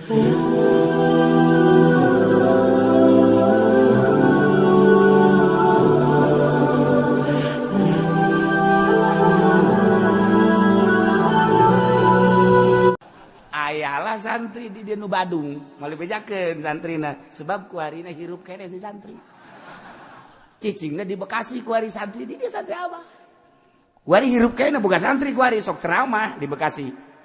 Ayalah santri di Denu Badung malah bejakeun santrina sebab kuarina hirup kene si santri cicingna di Bekasi kuari santri di dia santri abah kuari hirup kene boga santri kuari sok ceramah di Bekasi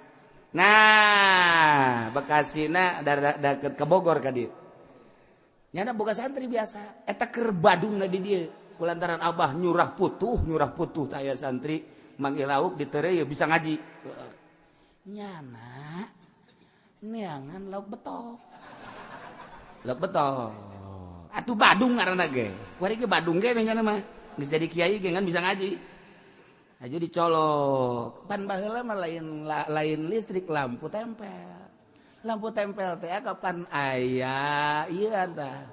nah Bekasi na deket ke Bogor ka dieu nyana boga santri biasa eta keur Badungna di dieu kulantaran abah nyurah putuh aya santri manggil lauk ditereu bisa ngaji nyana neangan lauk betok. Atuh Badung ngaranna ge. Kuari ge Badung ge nya mah. Geus jadi kiai ge kan bisa ngaji. Aja dicolok. Pan baheula mah lain listrik lampu tempel. Lampu tempel teh kapan aya ieu tah.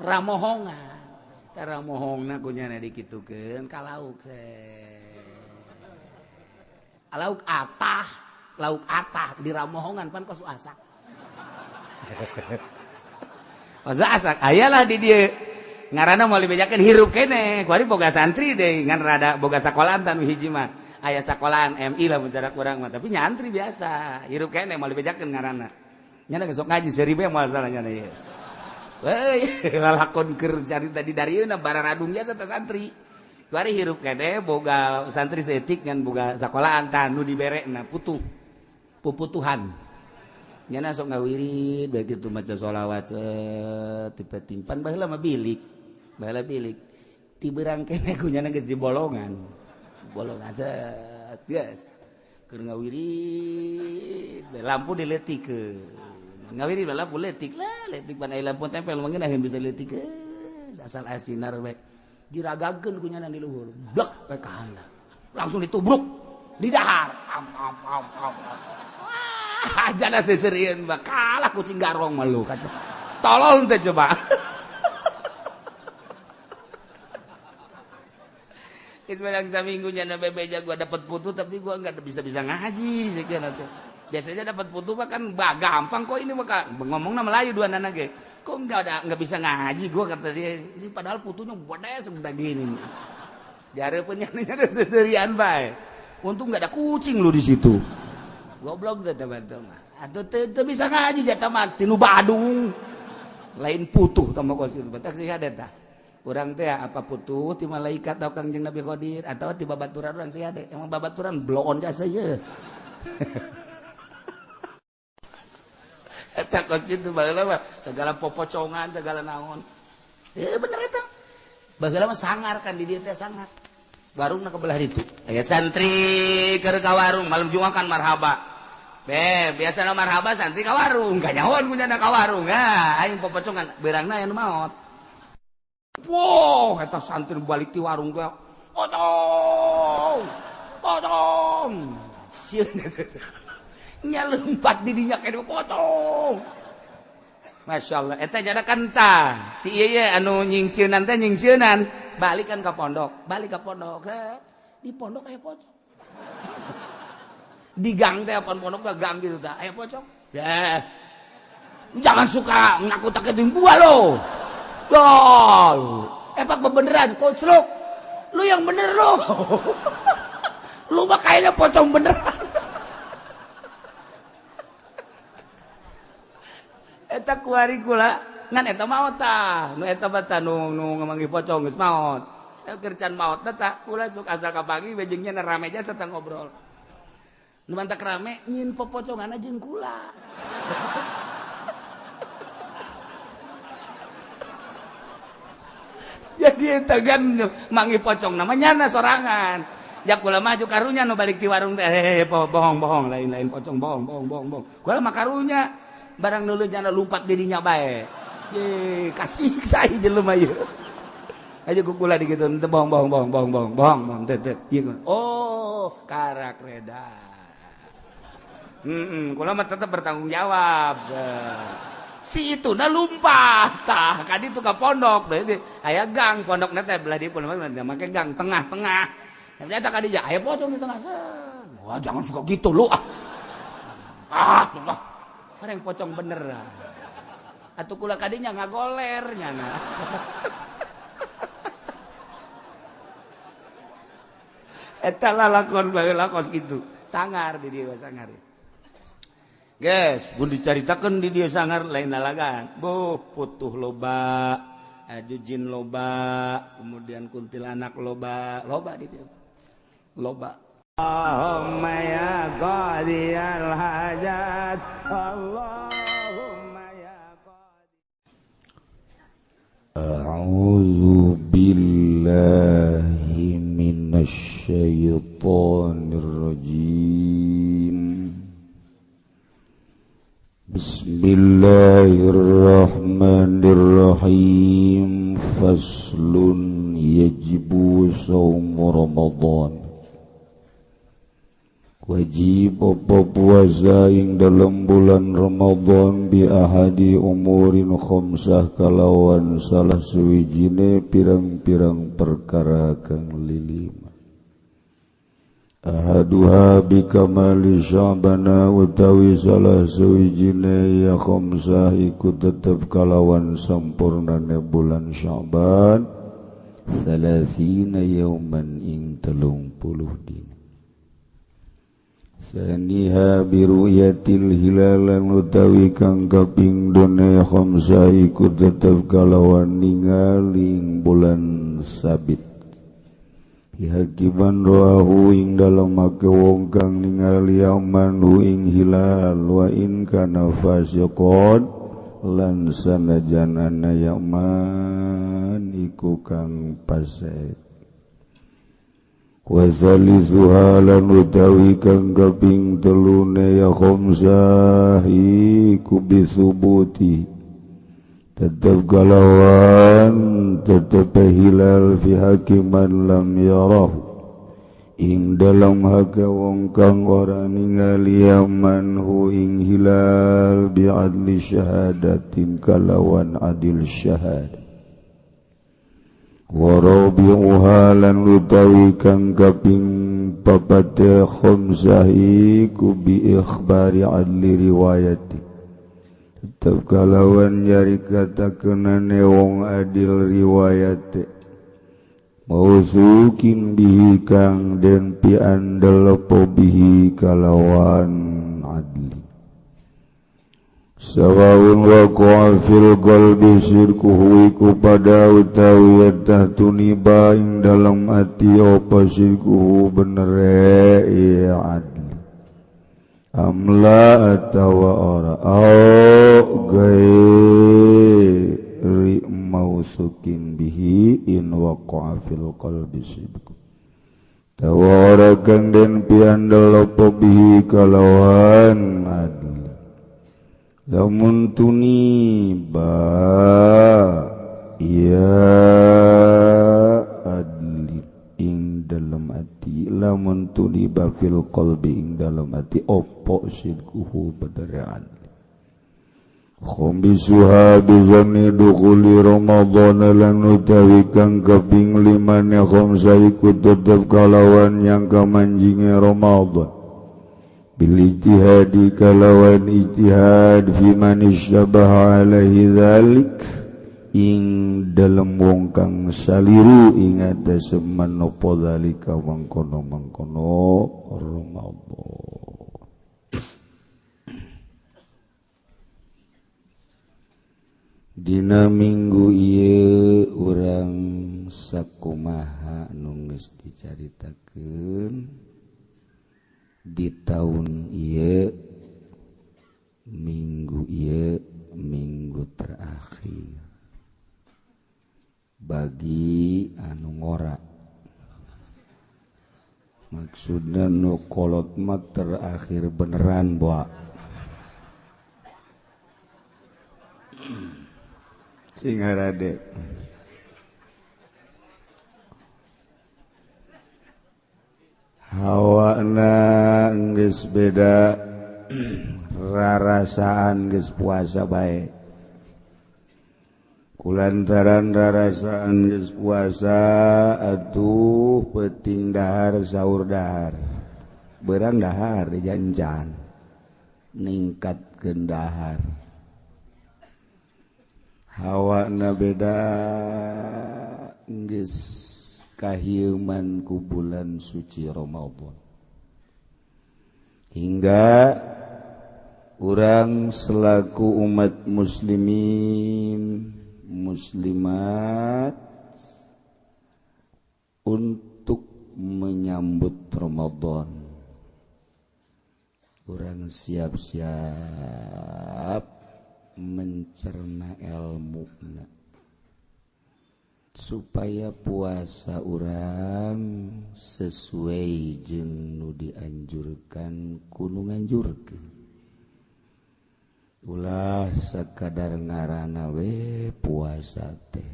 Ramohongan. Tah ramohongna kunyana dikitukeun ka lauk lauk atah. Lauk atah di ramohongan pan kos asak. Masa asak ayalah di dieu. Ngaranna moal dibejakeun hirup kene. Kuari boga santri deui ngan rada boga sakolahan tan hiji mah. Aya sakolahan MI lah mun cara urang mah, tapi nyantri biasa. Hirup kene moal dibejakeun ngaranna. Nyana geus sok ngaji seribu moal salah nyana ieu. Weuy, lalakon keur carita di darieuna bararadung biasa teh santri. Kuari hirup kene boga santri seetik ngan boga sakolahan tan nu diberekna puputuhan nyana sok ngawirid bae kitu maca sholawat tipe timpan baheula mah bilik ti beurang kene ku nyana geus di bolongan geus keur ngawirid lampu dileutikeun ngawirid lampu leutik pan aya lampu tempel mangga naheun bisa leutikeun asal asinar bae diragakeun ku nyana di luhur blek ka handap langsung ditubruk di dahar ajana seserian mah kalah kucing garong mah lu kata tolol teh coba Ismail saminggu nyana bebeja gua dapat putu tapi gua enggak bisa ngaji sekian atuh biasanya dapat putu mah kan gampang kok ini mah ngomongna Melayu dua nana ge kok enggak bisa ngaji gua kata dia ini padahal putunya gede segede gini jareupeun nyana seserian bae untung enggak ada kucing lu di situ goblok teh teman-teman mah. Atuh teu bisa ngaji jata mah tinu Badung. Lain putuh tah mah kos kitu. Batak sih ada tah. Urang teh apa putuh ti malaikat atau Kangjeng Nabi Qadir atau ti babaturan urang sih ada. Emang babaturan bloon ka saja. Eta kos kitu baheula mah segala popocongan segala naon. Bener eta. Baheula mah sangar kan di dieu teh sangar. Warungna kebelah ditu. Aya santri keur ka warung malam Jumat kan marhaba. Biasa marhaba santri ka warung, gak nyawan kunyana ka warung. Aing popocongan beurangna aya nu maot. Wow, eta santri balik ti warung teh. Potong. Sieun nya leumpat di dinya kene potong. Masyaallah eta nya kanta. Si ieu anu nyingsieunan teh nyingsieunan, balik kan ka pondok. Di pondok aya pocong. Di gang teh apa pondok teh gang gitu tah aya pocong ya jangan suka nakut-nakutin gua lo epak beneran koclok lu yang bener lo lu mah kayaknya pocong beneran eta kuari kula ngan eta maot tah nu eta bata nu ngamanggih pocong geus maot keur can maot tah kula sok asal kapagi bejengnya rame aja serta ngobrol nu mantak rame nyin popoconganna jeung kula. Jadi eta kan manggih pocong namanya na sorangan. Jak kula maju karunya nu balik di warung teh bohong lain pocong bohong. Kula mah karunya barang nu leunjana lumpat di dinya bae. Ye kasih sae jelema ieu. Aja kula digitueun teh bohong teh. Oh, karak reda. Kula mah tetep bertanggung jawab. Si itu na lumpat tah ka ditu ka pondok deui aya gang pondokna teh belah dipun make gang tengah-tengah. Ternyata ka dieu aya pocong di tengah. Wah, jangan suka gitu lu. orang yang pocong beneran atuh kula kadinya ngagoler nyana eta lakon bae lakos gitu sangar di dieu sangar guys pun dicaritakeun di dieu sangar lain lalagan putuh loba jujin loba kemudian kuntilanak loba di dieu loba Allahumma ya qadiyal hajat Allahumma ya qadi A'udzu billahi minasy syaithanir rajim Bismillahirrahmanirrahim faslun yajibu shaum Ramadan wajib apa puasa ing dalam bulan Ramadan bi ahadi umurin khamsah kalawan salah suwijine pirang-pirang perkara kang lilima ahaduha bi kamali sya'bana utawi salah suwijine ya khamsah iku tetep kalawan sampurnane bulan Sya'ban 30 yauman ing 30 dina Saniha biru'yatil hilalan utawi kang kaping done khamsah iku tetep kalawan ningaling bulan sabit Hakiman roahu ing dalam make wong kang ningali amanu ing hilal wa in kana fasiqon lan sanajan ana yaman iku kang fasik wa zalizuha lan utawi kang kaping telune ya khamsah iku bisubuti tetep kalawan tetep hilal fi hakiman lam yarahu ing dalam hake wong kang ora ningali amanhu ing hilal bi adli syahadatin kalawan adil syahad warabi'uha lan utawi kang kaping papat khamsah iku bi ikhbari adli riwayati tetep kalawan nyaritakeunane wong adil riwayate mausukin bihi kang den piandel po bihi kalawan adli Sawaun waqa'a fil qalbi syirkuhu iku pada utawi yatah tuniba ing dalam hati apa syirkuhu bener ya adli amla atawa ora au gairi mausukin bihi in waqa'a fil qalbi syirkuhu tawa ora kang den piandel apa bihi kalawan adli lamun tuniba ya adli ing dalam hati lamun tuniba fil qalbi ing dalam hati opo sidkuhu badaran khambisuha bizanni dukhuli ramadhan lan utawi kang kaping 5 khamsa iku tetep kalawan yang kamanjinge Ramadan bil ijtihadi kalawan ijtihad fi man isyabaha alaihi dzalik ing dalem wong kang saliru ing atase menapa zalika mangkono-mangkono Ramadan dina minggu ieu urang sakumaha nu geus dicaritakeun di tahun ieu minggu terakhir bagi anu ngora maksudna nu kolot mah terakhir beneran boa singarade hawana geus beda rarasaan geus puasa bae kulantaran rarasaan geus puasa atuh peuting dahar saur dahar beurang dahar janjan ningkat nyambutkeun dahar. Hawana beda geus kahieuman ku bulan suci Ramadan. Hingga urang selaku umat muslimin muslimat untuk menyambut Ramadan, urang siap-siap mencerna ilmuna supaya puasa urang sesuai jeung nu dianjurkan kudu nganjurkeun. Ulah sakadar ngaranna we puasa teh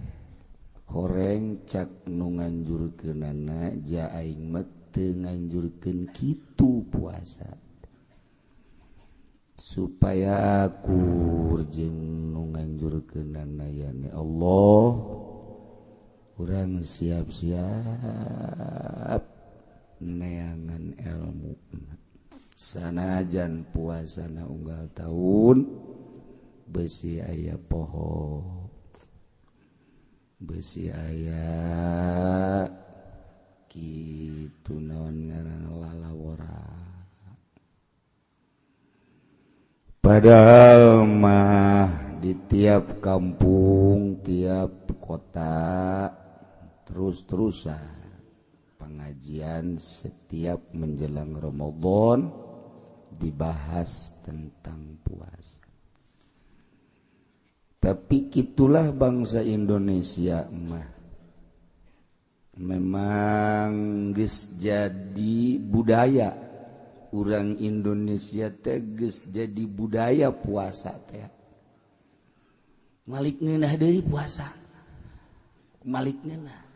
horeng cak nu nganjurkeunana ja aing mah teu nganjurkeun kitu puasa supaya akur jeung nu nganjurkeunana yani Allah urang siap-siap neangan ilmu sanajan puasana unggal tahun besi aya poho besi aya kitu naon ngaranna lalawara. Padahal mah di tiap kampung, tiap kota terus-terusan pengajian setiap menjelang Ramadan dibahas tentang puasa. Tapi gitulah bangsa Indonesia mah memang geus jadi budaya. Urang Indonesia teh geus jadi budaya puasa teh. Malik ngeunah deui puasa. Malik ngeunah.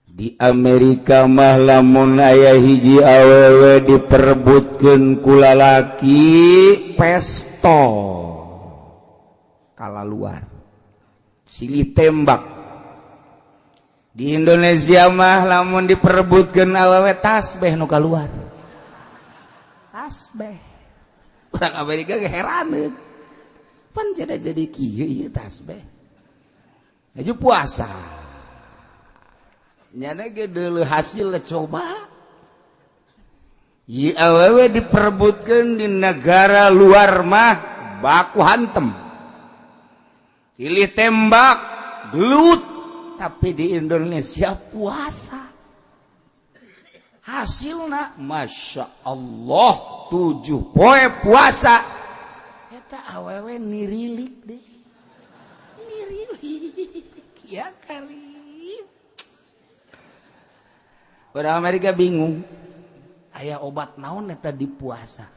Di Amerika mah lamun aya hiji awewe diperebutkeun ku lalaki pesto kala luar silih tembak. Di Indonesia mah lamun diperebutkeun awewe tasbih nu kaluar. Tasbih. Urang Amerika ge heran. Pan jadi kieu ieu tasbih. Aju puasa. Nyana ge deuleu hasil coba. Ieu awewe diperebutkeun di negara luar mah baku hantem. Pilih tembak, gelut. Tapi di Indonesia puasa. Hasilna Masya Allah 7 poe puasa. Eta awewe nirilik deh. Nirilik. Ya kali. Orang Amerika bingung. Aya obat naon eta di puasa.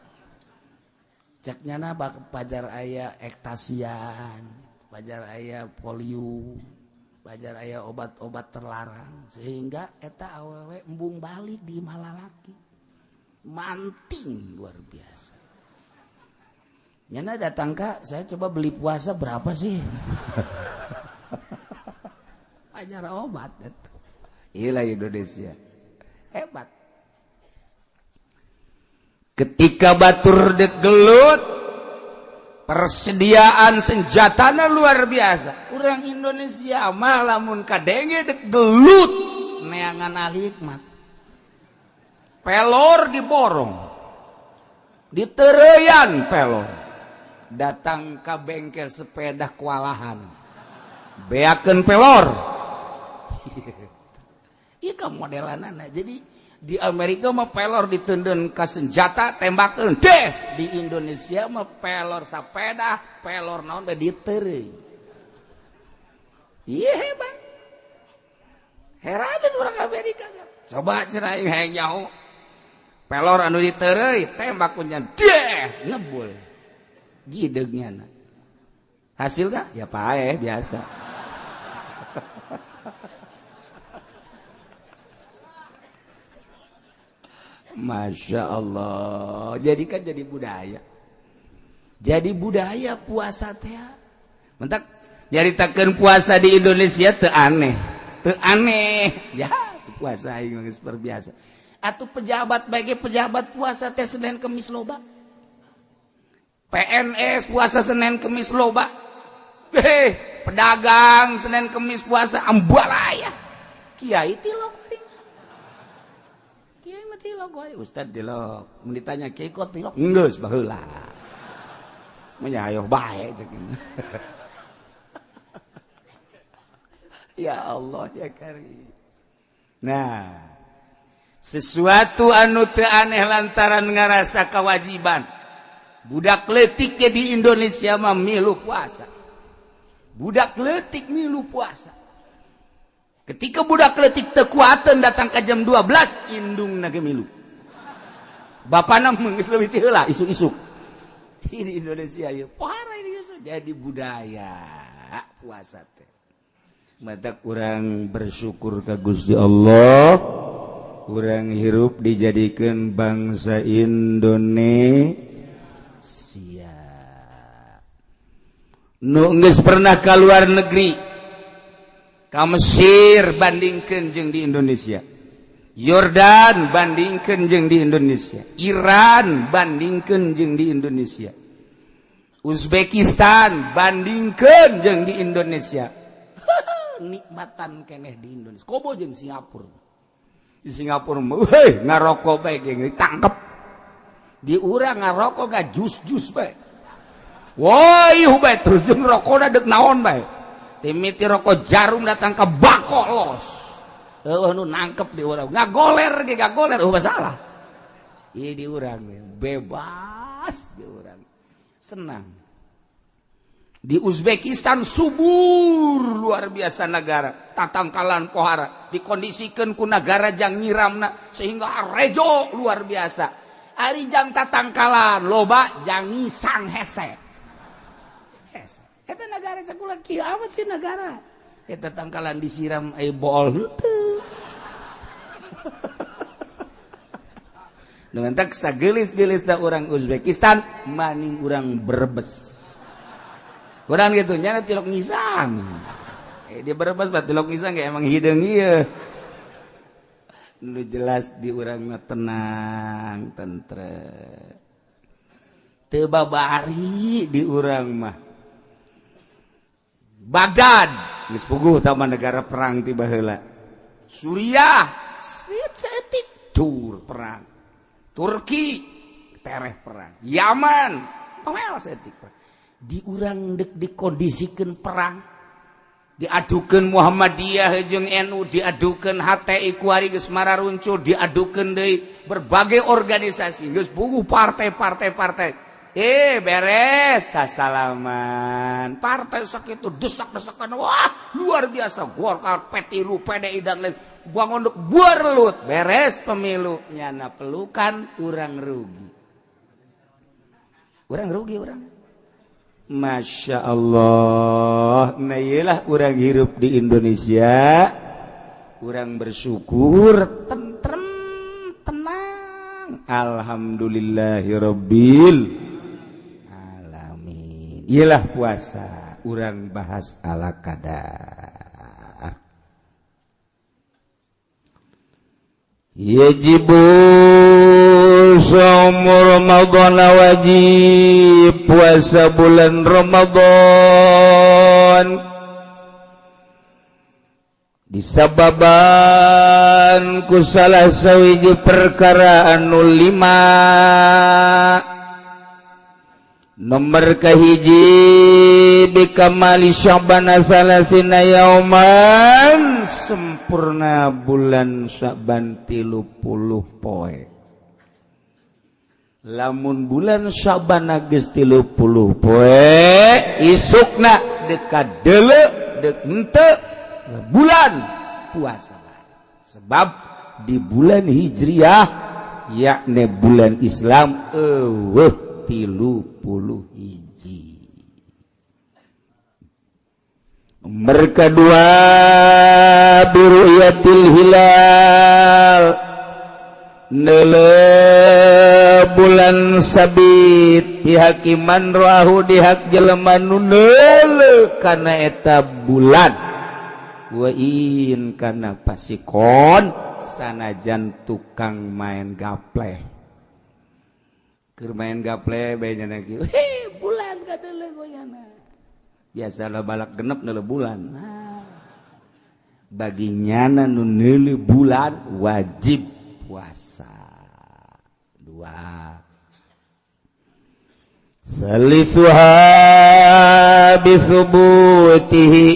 Ceknyana pajar aya ektasian, pajar aya polio, pajar aya obat-obat terlarang sehingga eta awewe embung balik di malalaki. Manting luar biasa. Nyana datang Kak, saya coba beli puasa berapa sih? Pajar obat eta. Inilah Indonesia. Hebat. Ketika batur dek gelut, persediaan senjatana luar biasa. Urang Indonesia mah lamun kadenge dek gelut neangan ahli hikmat. Pelor diborong. Ditereuyan pelor. Datang ke bengkel sepeda kewalahan. Beakeun pelor. Iya kan modelanana. Jadi di Amerika mah pelor diteundeun ka senjata tembakeun des. Di Indonesia mah pelor sapeda, pelor naon teh diteureun. Ieu hebat. Heranan urang Amerika kan. Coba cenah aing hayang nyaho. Pelor anu diteureui tembak punya des ngebul. Gideugnyana. Hasilna ya paeh biasa. Masya Allah. Jadi kan jadi budaya. Jadi budaya puasa teh. Mentak nyaritakeun puasa di Indonesia teu aneh. Teu aneh. Ya, puasa aing geus biasa. Atuh pejabat bagi pejabat puasa teh Senin Kemis loba. PNS puasa Senin Kemis loba. Pedagang Senin Kemis puasa ambalaya. Kiai tilok. Kiai mah tilok wae. Ustad tilok. Mun ditanya kiai kok tilok? Geus baheula. Nya ayo bae cek. Ya Allah ya Karim. Nah, sesuatu anu teu aneh lantaran ngarasa kewajiban. Budak leutik di Indonesia mah milu puasa. Budak leutik milu puasa. Ketika budak leutik teu kuateun datang ke jam 12 indungna ge milu. Bapana geus leuwih ti heula isuk-isuk. Di Indonesia ieu pohara ini jadi budaya puasa teh. Matak urang bersyukur ka Gusti Allah, urang hirup dijadikeun bangsa Indonesia. Nu geus pernah ka luar negeri, ka Mesir bandingkeun jeung di Indonesia. Yordan bandingkeun jeung di Indonesia. Iran bandingkeun jeung di Indonesia. Uzbekistan bandingkeun jeung di Indonesia. Nikmatan keneh di Indonesia. Kobo jeung Singapura. Di Singapura mah ngarokok bae ge ditangkep. Di urang ngarokok ga jus-jus bae. Woi bae terus jeung rokona deuk naon bae. Timiti rokok jarum datang ke bako los. Nu nangkep di urang. Ngagoler ge gagoler masalah. Ieu di urang bebas di urang. Senang. Di Uzbekistan subur luar biasa negara, tatangkalan pohara dikondisikan ku negara jang nyiramna sehingga rejo luar biasa. Ari jang tatangkalan loba jang ngisang hese. Eta negara cakula kieu amat sih negara. Eta tatangkalan disiram ai bol henteu. Dengan tak sagelis-gelis da urang Uzbekistan maning urang Brebes. Urang gitu nya tilok ngisang. Dia Brebes bat tilok ngisang ge emang hideung ieu. Nu jelas di urang mah tenang, tentrem. Teu babari di urang mah. Baghdad geus puguh tama negara perang ti baheula. Suriah setik tur perang. Turki tereh perang. Yaman toel setik perang. Di urang dek dikondisikan perang, diadukan Muhammadiyah jeung NU, diadukan HTI kuari geus mararuncul, diadukan deui berbagai organisasi geus puguh partai beres sasalaman partai sakitu desak-desakan wah luar biasa Golkar P3 PDI dan lain bangun berlut beres pemilu nyana pelukan urang rugi urang Masya Allah. Nah iyalah orang hirup di Indonesia, orang bersyukur, tentrem, tenang. Alhamdulillahirabbil alamin. Iyalah puasa, orang bahas ala kadar. Yajibul shaum Ramadan wajib puasa bulan Ramadan disababan ku salah sawiji perkara anu 5 nomor kahiji bikamali Sya'ban salasina yauman sempurna bulan Sya'ban 30 poe. Lamun bulan Sya'ban geus 30 poe isukna dekat deuleu deuk henteu bulan puasa. Sebab di bulan Hijriah yakni bulan Islam eueuh 30 hiji. Nomor kedua biru'yatil hilal neuleuh bulan sabit dihakiman rahu dihak jelema nu neuleuh kana eta bulan wa in kana pasikon sanajan tukang main gapleh. keur main gaple bae nya kieu bulan kadeuleu goyana biasa balak genep neuleuh bulan bagi nyana nu neuleuh bulan wajib puasa. Dua salisuha bisubutihi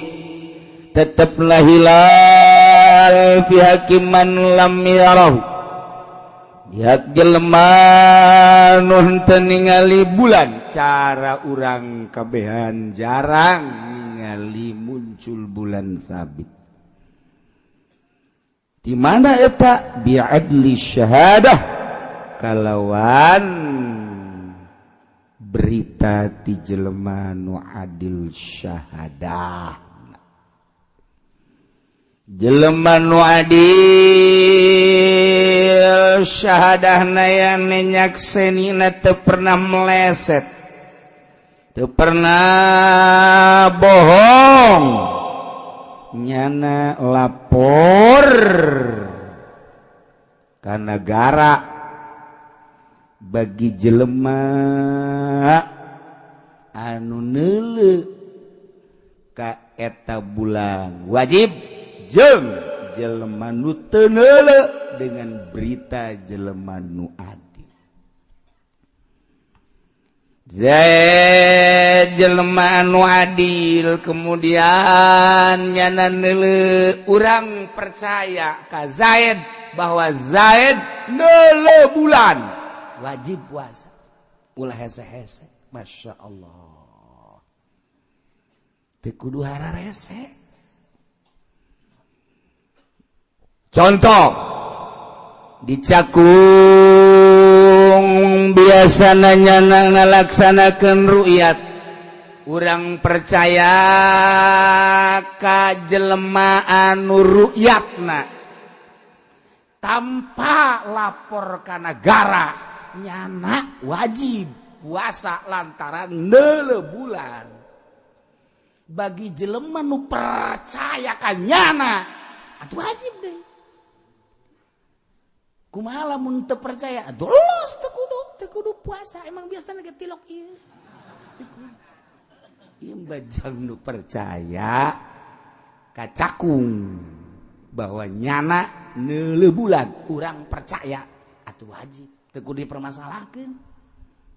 tetaplah hilal fi hakiman lam yarahu yak jelema nu henteu ningali bulan cara urang kabehan jarang ningali muncul bulan sabit di mana eta bi'adli syahadah kalawan berita ti jelema nu adil syahadah jelema nu adil syahadahna yang nyakseni teu pernah meleset teu pernah bohong nyana lapor ka negara bagi jelema anu neuleuh ka eta bulan wajib jeung jelema nu teu neuleuh dengan berita jelema nu adil. Zaid jelema anu adil kemudian nyana neuleuh urang percaya ka Zaid bahwa Zaid neuleuh bulan wajib puasa ulah hese-hese Masya Allah teu kudu hararese. Contoh di Cakung biasana nyana ngalaksanakeun ru'yat urang percaya ka jelema anu ru'yatna tanpa lapor ka negara nyana wajib puasa lantaran neuleuh bulan bagi jelema nu percaya ka nyana atuh wajib deh. Kumaha lamun teu percaya atuh los teu kudu puasa emang biasana ge tilok ieu ieu bajang nu percaya ka Cakung bahwa nyana neuleuh bulan urang percaya atuh wajib teu kudu dipermasalahkeun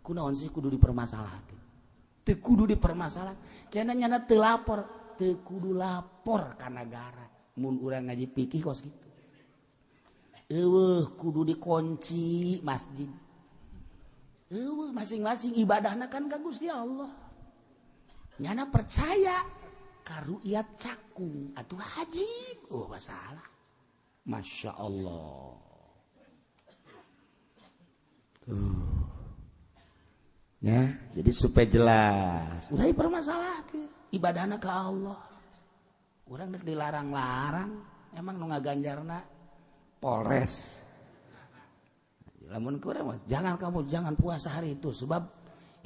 kunaon sih kudu dipermasalahkeun teu kudu dipermasalahkeun cenah nyana teu lapor teu kudu lapor ka negara mun urang ngaji fikih kos kitu eueuh kudu dikunci masjid eueuh masing-masing ibadahna kan ka Gusti Allah nyana percaya ka ru'yat Cakung atuh wajib oh masalah Masya Allah ya jadi supaya jelas udah dipermasalahkeun ibadahna ka Allah urang dek dilarang-larang emang nu ngaganjarna Polres. Lamun kurang jangan puasa hari itu sebab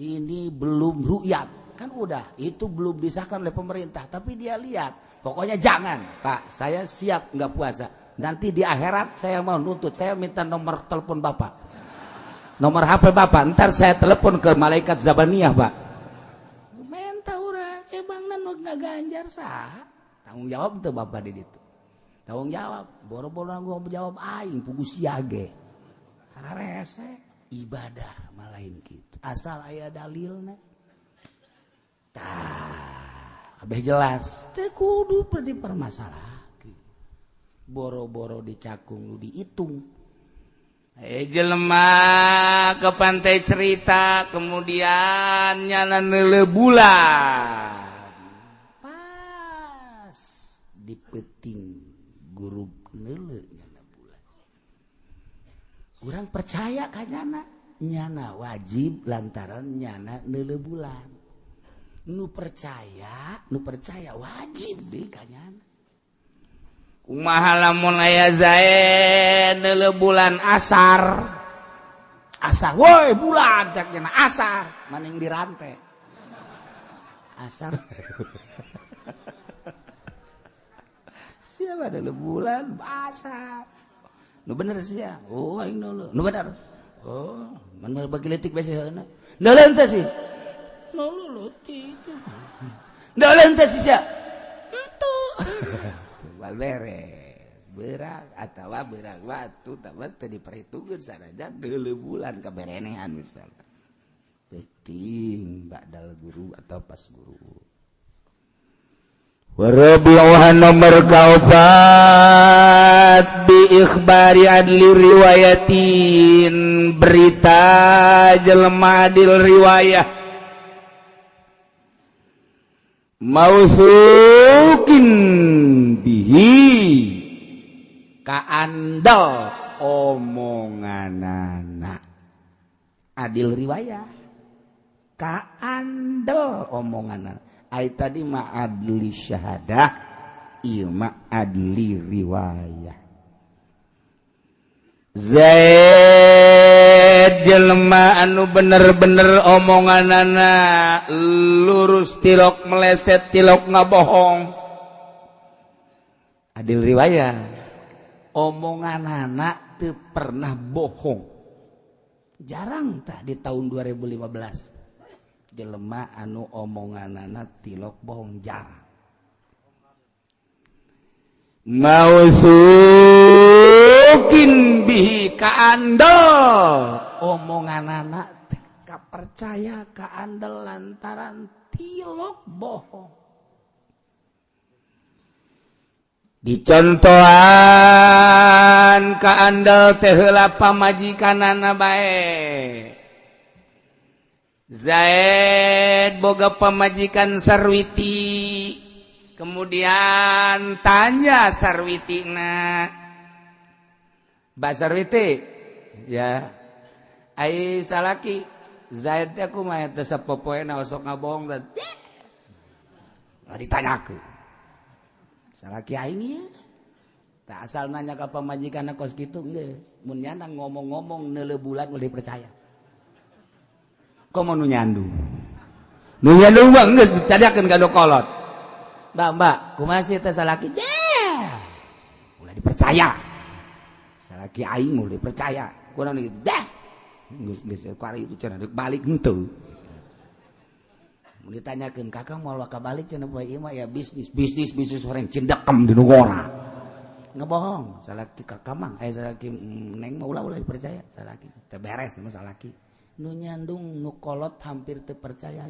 ini belum ru'yat. Kan udah, itu belum disahkan oleh pemerintah, tapi dia lihat. Pokoknya jangan, Pak, saya siap nggak puasa. Nanti di akhirat saya mau nuntut, saya minta nomor telepon Bapak. Nomor HP Bapak, ntar saya telepon ke malaikat Zabaniyah, Pak. Minta urang, bangna nu ngaganjar sah. Tanggung jawab tuh Bapak di ditu. Tanggung jawab, boro-boro ngomong jawab aing pugu siage. Hararese ibadah malain gitu. Asal aya dalilna. Tah, abeh jelas teu kudu dipermasalahkeun. Boro-boro di Cakung dihitung. Jelema ke pantai cerita kemudian nyana neuleuh bulan. Pas di peuting guru neuleuh nyana bulan. Urang percaya ka nyana wajib lantaran nyana neuleuh bulan. Nu percaya wajib deui ka nyana. Kumaha lamun aya Zaid neuleuh bulan asar. Asar woi bulan cak nyana asar maning dirante. Asar. Siapa ada bulan basah nu bener sia oh aing nu bener Oh, mana bagi letik biasa na. Dalam tas sih. Letik. Dalam tas sih ya. Itu. Wal beres. Berak atau berak batu tapi tadi perhitungan sarajan 2 bulan kaberenehan misalnya. Penting badal guru atau pas guru. Warabi'uhan nomor kaopat bi ikhbari adli riwayatin berita jelema adil riwayah mausukin bihi kaandal omonganana adil riwayah kaandal omonganana ai tadi ma adli syahadah ieu ma adli riwayah Zaid jelema anu bener-bener omonganana lurus tilok meleset tilok ngabohong adil riwayah omonganana teu pernah bohong jarang tah di tahun 2015 jelema anu omonganana tilok bohong jarang mausukin bihi kaandel omonganana teh kapercaya kaandel lantaran tilok bohong dicontohan kaandel teh heula pamajikanana bae Zaid boga pamajikan Sarwiti kemudian tanya Sarwitina Mbak Sarwiti ya ai salaki Zaid teh kumaha teh sapopoena sok ngabohong dan ditanyakeun salaki aing ya tak asal nanya ka pamajikanna kos kitu geus mun nyana ngomong-ngomong neuleuh bulan ulah dipercaya komo nu nyandung mah geus ditadakeun ka nu kolot mbak kumaha sih teh salaki ulah dipercaya salaki aing ulah dipercaya kunaon gitu geus kari itu cenah deuk balik henteu mun ditanyakeun kakang moal ka balik cenah poe ieu mah ya bisnis orang cindekem di nugora ngebohong salaki kakang mah salaki neng mah ulah dipercaya salaki teh beres mah salaki nu nyandung nu kolot hampir teu percaya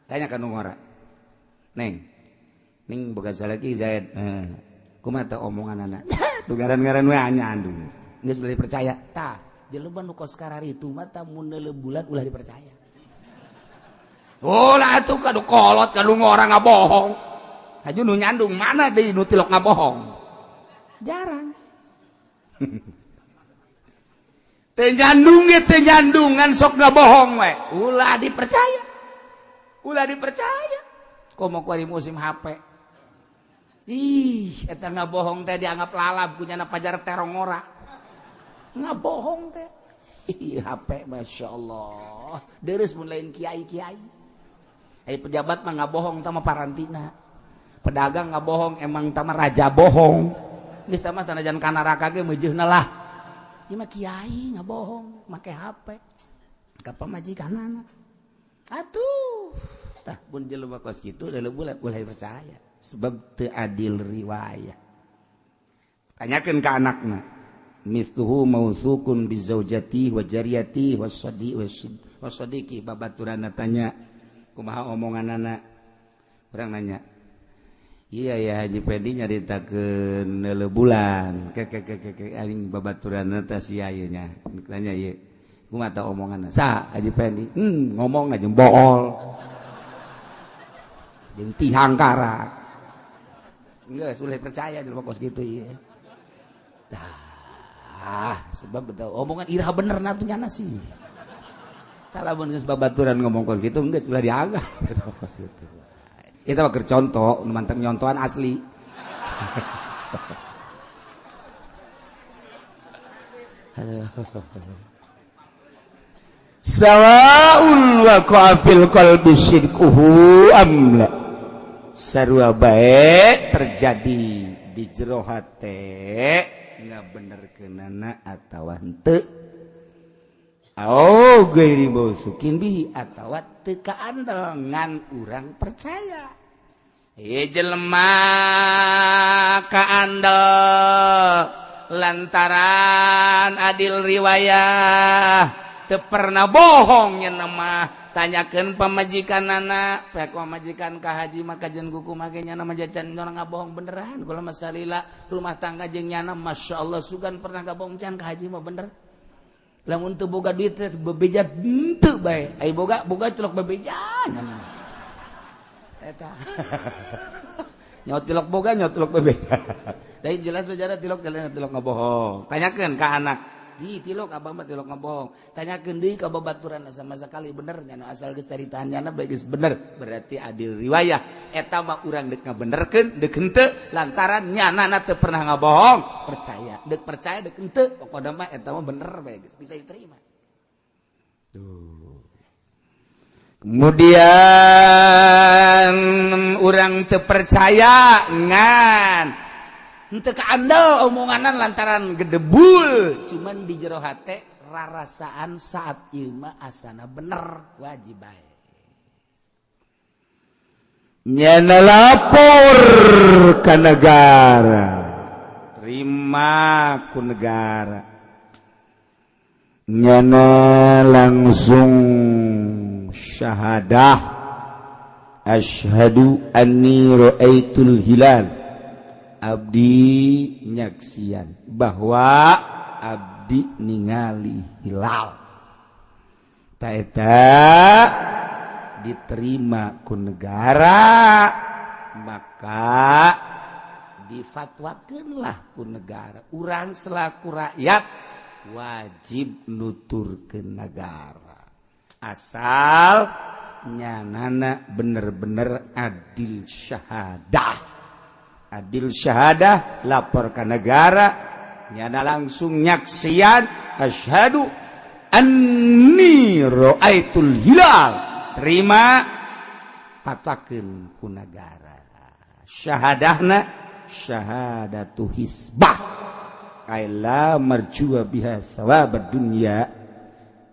tanya ka nu ngora neng boga salaki Zaid kumaha teh omonganana tu ngaran-ngaran we nyandung geus beli percaya tah jelema nu kos karari itu mah tah mun neuleuh bulan ulah dipercaya ulah atuh ka nu kolot ka nu ngora ngabohong haju nu nyandung mana deui nu tilok ngabohong jarang Tenyandungan sok nggak bohong we. Ulah dipercaya. Komo kuari musim HP. Ih, eta nggak bohong teh dianggap lalab punya pajar terong ora. Nggak bohong teh. Ih, HP masya Allah. Deres mun lain kiai. Pejabat mah nggak bohong tama parantina. Pedagang nggak bohong emang tama raja bohong. Geus tama sanajan kana neraka ge meujeuhna lah. Ieu mah kiai nggak bohong, make HP. Ka pamajikanana. Atuh, tah mun jelema kos kitu da bulan ulah percaya sebab teu adil riwayah. Tanyakeun ka anakna, mithluhu mausukun bizaujati wa jariyati wasadiqi babaturanna tanya kumaha omonganana. Urang nanya, iya ya Haji Pendi nyaritakeun neuleuh bulan ke aing babaturanna teh sia ieu nya nanya ieu kumaha tah omonganna sa Haji Pendi ngomongna jeung bool jeung tihang karak geus ulah percaya jelema kos kitu ieu tah sebab betul omongan iraha benerna tuh nyana sih tah lamun geus babaturan ngomong kos kitu geus ulah dianggap kos kitu. Itu mah contoh, manteng nyontohan asli. Sawaun waqa'a fil qalbi syirkuhu amla. Sarua bae terjadi di jero hate ngabenerkeunana atawa henteu. gairi mausukin bihi atawa teu kaandel ngan urang percaya. Jelema kaandel lantaran adil riwayah teu pernah bohong nya nama. Tanyakeun pamajikanana, pek pamajikan ka haji maka jeung kuku make nya nama jajan orang ngabohong beneran. Kula masalila rumah tangga jeung nyana masyaallah sugan pernah ngabohong can ka haji mah bener. Lamun teu boga duit teh bebeja henteu bae. Ai boga celok bebeja nyana. Eta. Nyaut cilok boga nyaut cilok bebeja. Tapi jelas bejana tilok jalan tilok ngabohong. Tanyakeun ka anak, di tilok abah mah tilok ngabohong. Tanyakeun deui ka babaturan sama sekali bener nya asal geus caritaan nya bae geus bener. Berarti adil riwayah. Eta mah urang deuk ngabenerkeun, deuk henteu lantaran nyanana teu pernah ngabohong. Percaya, deuk percaya deuk henteu. Pokona mah eta mah bener bae geus bisa diterima. Tuh. Kemudian urang teu percaya ngan henteu kaandel omonganan lantaran gedebul cuman di jero hate rarasaan saat ieu mah asana bener wajib bae nyana lapor ka negara terima ku negara nyana langsung syahadah asyhadu anni ra'aitul hilal abdi nyaksian bahwa abdi ningali hilal taeta diterima ku negara maka difatwakeunlah ku negara urang selaku rakyat wajib nuturkeun negara asal nyanana bener-bener adil syahadah. Adil syahadah lapor ke negara nyana langsung nyaksian asyhadu anni ra'aitul hilal terima patakeun ku negara syahadahna syahadatu hisbah kaila marjua biha thawabad dunya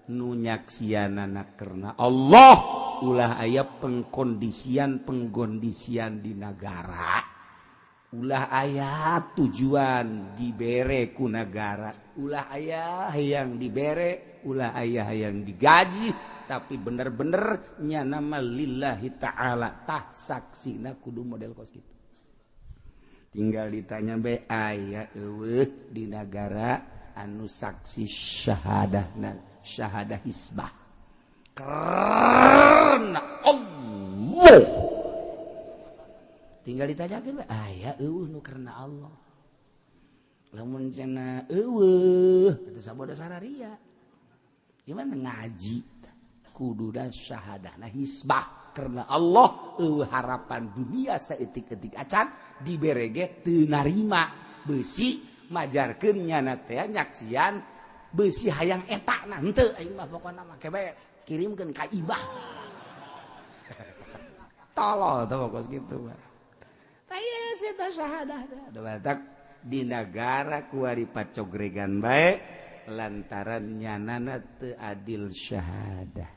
nu nyaksianana karena Allah ulah aya pengkondisian di negara ulah aya tujuan dibere ku negara ulah aya hayang dibere ulah aya hayang digaji tapi bener-bener nya nama lillahi ta'ala tah saksina kudu model kos kitu tinggal ditanya bae aya eueuh di negara anu saksi syahadahna syahadah hisbah karena Allah tinggal ditanyakeun bae aya eueuh nu karena Allah lamun cenah eueuh eta sabodo sararia gimana ngaji kududa syahadahna hisbah karena Allah eueuh harapan dunia saeutik-eutik acan diberege teu narima beusi majarkeun nyana teh nyaksian beusi hayang eta na henteu aing mah pokona mah kebe kirimkeun ka ibah tolol teh pokos kitu mah taya eta syahadah da batak di negara kuari pacogregan bae lantaran nyanana teu adil syahadah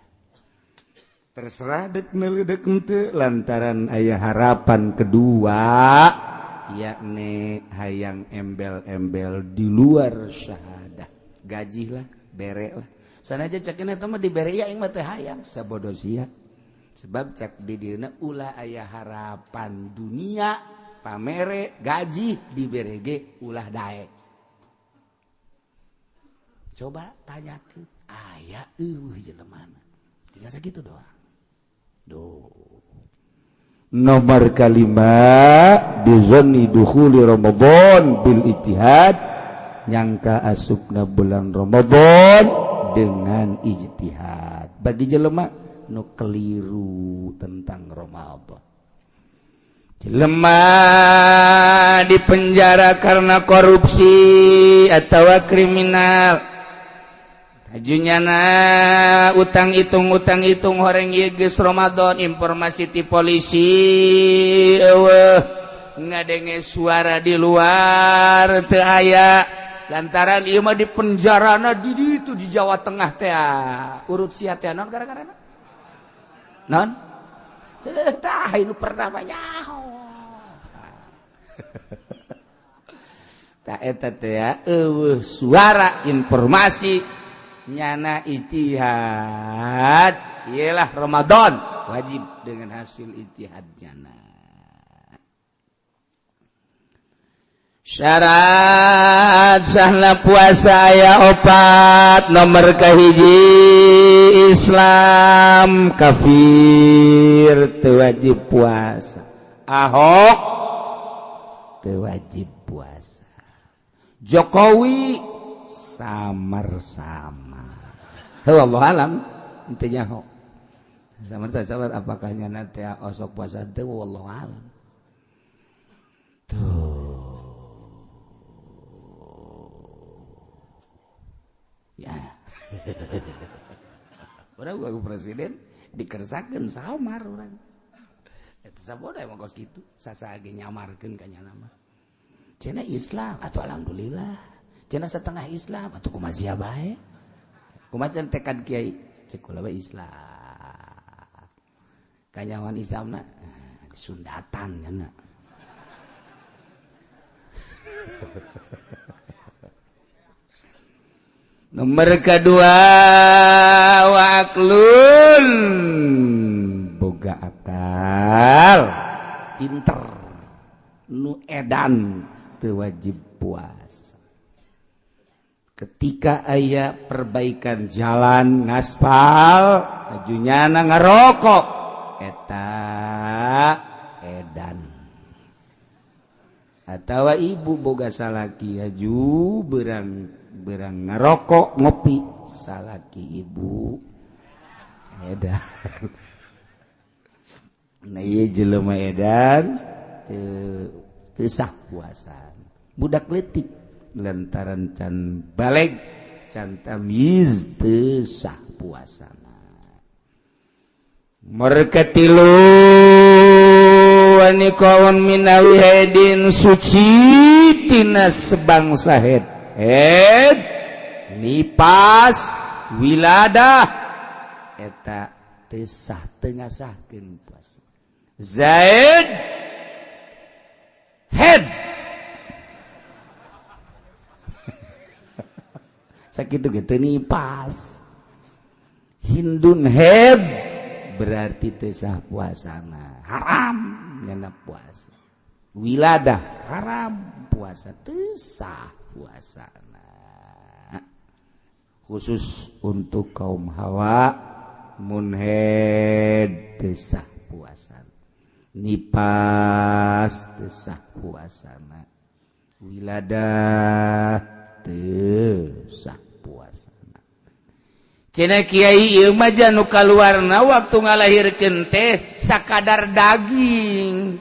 terserah deuk neuleudek henteu lantaran aya harapan kedua yakni hayang embel-embel di luar syahadah gaji lah bere lah sanaja cekeun eta mah dibere ya aing mah teu hayang sabodo sia sebab cak di dieuna ulah aya harapan dunia pamere gaji dibere ge ulah daek coba tanyakeun aya eueuh jelemana tinggal sakitu doang nomor kalima bizanni dukhuli Ramadan bil ijtihad nyangka asupna bulan Ramadan dengan ijtihad bagi jelema nu keliru tentang Ramadan jelema di penjara karena korupsi atau kriminal ajunyana utang hitung horeng ieu geus Ramadan informasi ti polisi eueuh ngadenge suara di luar teu aya lantaran ieu mah di penjarana di ditu di Jawa Tengah teh urut sia teh naon gara-gara naon tah inu pernah banyak tah eta teh eueuh suara informasi nyana ijtihad ialah Ramadan wajib dengan hasil ijtihadnya. Syarat sahna puasa aya 4 nomor kahiji Islam kafir teu wajib puasa Ahok teu wajib puasa Jokowi samar-samar wallahu alam teu nyaho samar apakah nyana teh osok puasa teu wallahu alam tuh ya orang gua presiden dikersakeun samar urang eta saboda emang kos kitu sasage nyamarkeun ka nyana mah cenah Islam atuh alhamdulillah cenah setengah Islam atuh kumaha sia bae kumaha can tekad kiai cek kula bae Islam kanyawan Islamna disundatan nyana nomor kedua waklun boga akal pinter nu edan teu wajib puasa ketika aya perbaikan jalan ngaspal ajunyana ngarokok eta edan atawa ibu boga salaki aju berang ngarokok ngopi salaki ibu edan nah ieu jelema edan teu sah puasa budak leutik lantaran can baleg can tamyiz teu sah puasana markatilu wanikaun minawi hedin suci tina sebangsa hed nipas wiladah eta teu sah teu ngasahkeun puasa zaid head sakitu ge teu nipas hindun head berarti teu sah puasana haram nyana puasa wiladah haram puasa teu sah puasana khusus untuk kaum hawa munhed teu sah puasana nipas teu sah puasana wiladah teu sah puasana cenah kiai ieu mah janu kaluarna waktu ngalahirkeun teh sakadar daging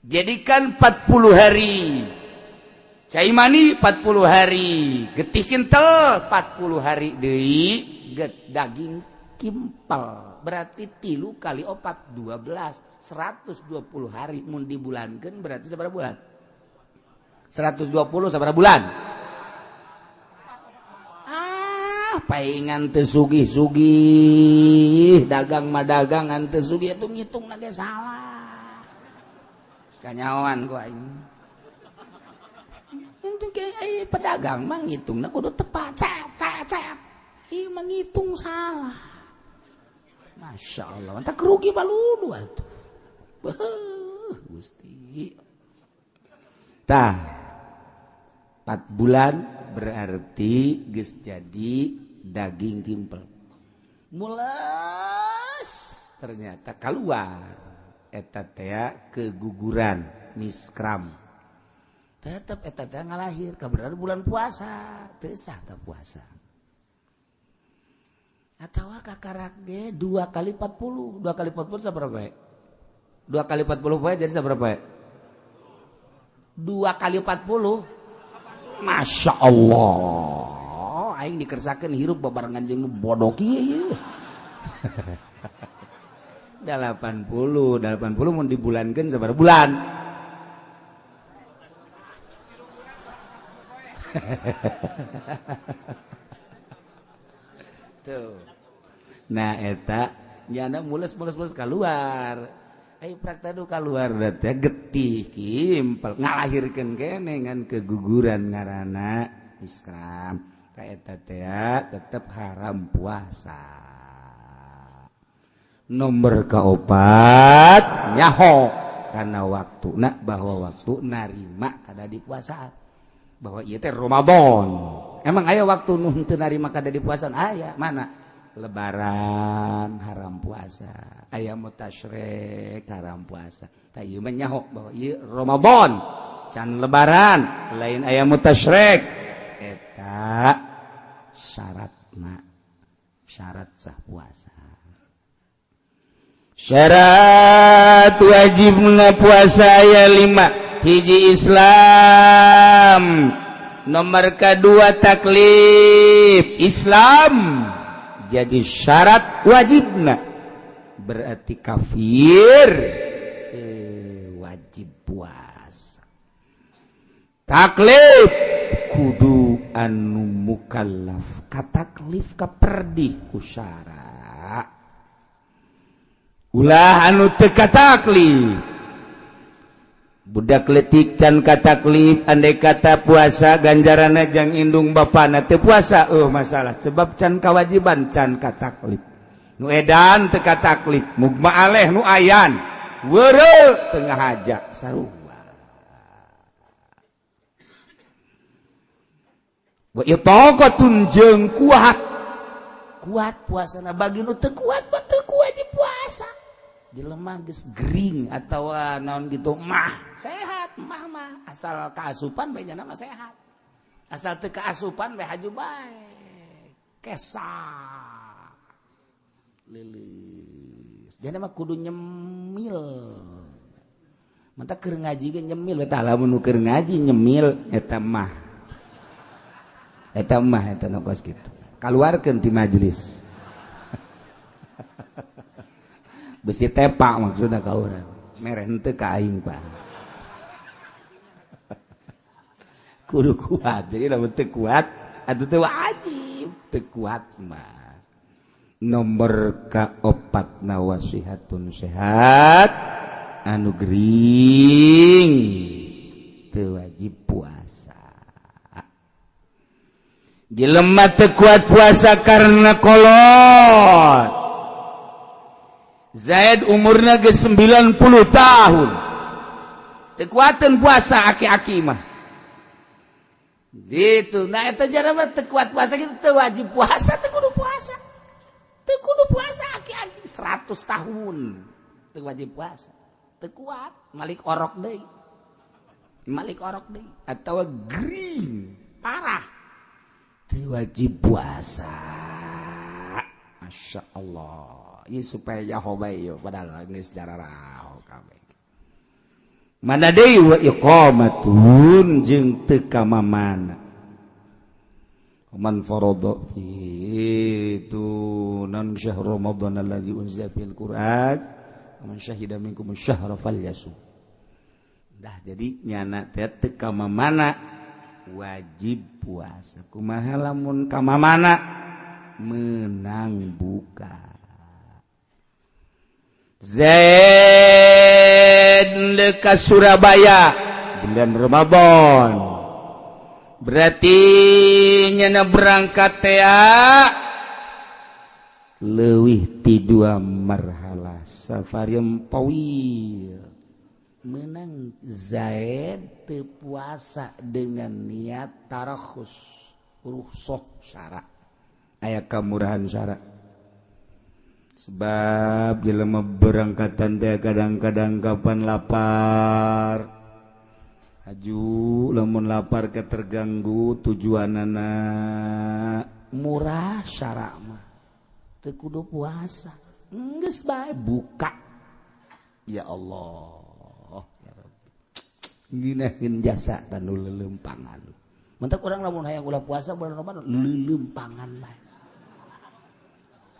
jadikan 40 hari cai mani 40 hari getih kentel 40 hari deui daging kimpel berarti 3 kali 4 12 120 hari mun dibulankeun berarti sabaraha bulan 120 sabaraha bulan paingan teu sugih-sugih dagang mah dagangan teu sugih atuh ngitungna ge salah sekanyawan ku aing untuk pedagang mah ngitungna kudu tepat cak ieu mah ngitung salah Masya Allah mantap kerugi baludu atuh Gusti tah 4 bulan berarti geus jadi daging kimpel mules ternyata keluar eta teh keguguran miskram tetep eta teh ngalahir kabener bulan puasa teu sah teh puasa atawa kakarak ge 2 kali 40 sabaraha bae 2 kali 40 bae jadi sabaraha bae 2 kali 40 Masya Allah aing dikersakeun hirup babarengan jeung nu bodoh kieu 80 mun dibulankeun sabaraha bulan tuh nah eta nyana mulus keluar praktek keluar teh getih kimpel ngalahirkeun kene ngan keguguran ngaranna Islam ka eta teh tetep haram puasa. Nomor kaopat nyaho karena waktuna bahwa waktu narima kada dipuasaan bahwa ieu teh Ramadan. Emang aya waktu nu henteu narima kada dipuasaan aya mana? Lebaran haram puasa, aya mutasyrik haram puasa. Ta ieu mah nyaho bahwa ieu Ramadan can lebaran lain aya mutasyrik eta syaratna syarat sah puasa. Syarat wajibna puasa aya 5 hiji Islam nomor kedua taklif Islam jadi syarat wajibna berarti kafir wajib puasa. Taklif kudu anu mukallaf kataklif kaperdih ku syarat ulah anu teu kataklif budak leutik can kataklif andai kata puasa ganjaranna jang indung bapana teu puasa masalah sebab can kawajiban can kataklif nu edan teu kataklif mugma aleh nu ayan weureu teu ngahaja sarua wa itaqatun jeung kuat puasana bagi nu teu kuat mah teu wajib puasa jelema geus gering atawa naon gitu mah sehat mah asal kaasupan bae mah sehat asal teu kaasupan bae haju bae kesa leuleus jadi mah kudu nyemil manta keur ngaji ge nyemil eta lamun nu keur ngaji nyemil eta mah eta nu kos kitu kaluarkeun ti majelis besi tepak maksudnya ka urang mere henteu ka aing Pak kudu kuat jadi lamun teu kuat atuh teu wajib teu kuat mah. Nomor kaopat wasihatun sehat anu gering teu wajib puasa jelema teu kuat puasa karena kolot. Zaid umurna geus 90 tahun. Teu kuateun puasa aki-aki mah. Gitu. Nah eta jana mah teu kuat puasa kitu teu wajib puasa, teu kudu puasa. Teu kudu puasa aki-aki 100 tahun. Teu wajib puasa. Teu kuat, malik orok deui. Malik orok deui atawa gering parah. Teu wajib puasa. Masya Allah. Ini supaya Yahobay yo padahal geus jararah kabeh. Mana deui wa iqamatun jeung teu kamamana. Man farada fi tunan syahr Ramadan alladzi unzila fil Qur'an wa man syahida minkum asy-syahra falyasum. Dah jadi nyana teh teu kamamana wajib puasa. Kumaha lamun kamamana menang buka. Zaid dekat Surabaya bulan Ramadan berarti nyana berangkat teh leuwih ti 2 marhalah safariem tawil menang Zaid teu puasa dengan niat tarakhus rukhsah syara aya kamurahan syara sebab jelema berangkatan teh kadang-kadang kapan lapar haju lamun lapar keterganggu tujuanana murah syara mah teu kudu puasa geus bae buka ya Allah ya Rabbi nginahin jasa tanu leuleumpangan mentak urang lamun hayang ulah puasa bulan Ramadan leuleumpangan bae.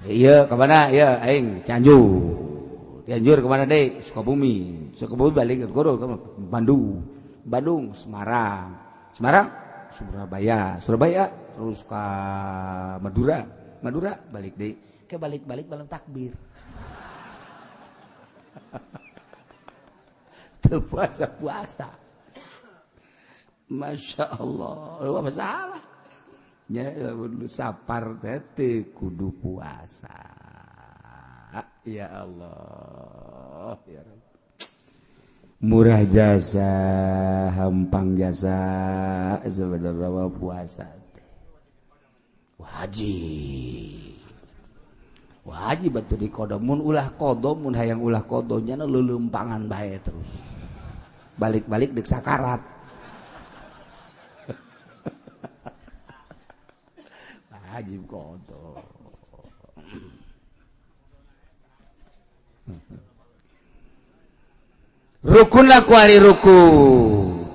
Iya kemana ya aing Cianjur kemana deh Sukabumi balik ke Bandung Semarang Surabaya terus ke Madura balik deh ke balik-balik malam takbir teu puasa Masya Allah apa salah nya lu sapar teh kudu puasa ya Allah ya Rabb murah jasa hampang jasa sebenarnya puasa wajib betul di kodo mun ulah kodo mun hayang ulah kodonya na lelempangan bae terus balik-balik dek sakarat wajib kodo rukun laku hari rukun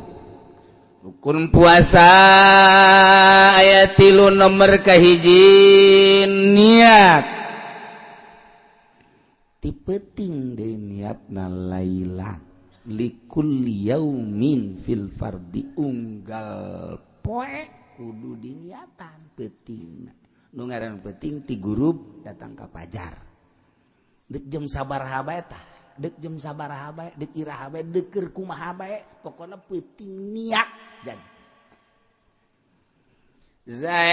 puasa ayat 3 nomor kahiji niat tipeting deh niatna lailan likulli yaumin fil fardi unggal poe kudu diniatan peting nu ngaran peting ti guru datang ka pajar dek jam sabaraha bae tah dek jam sabaraha bae dek iraha bae deukeur kumaha bae pokona peuting niat jadi Zaid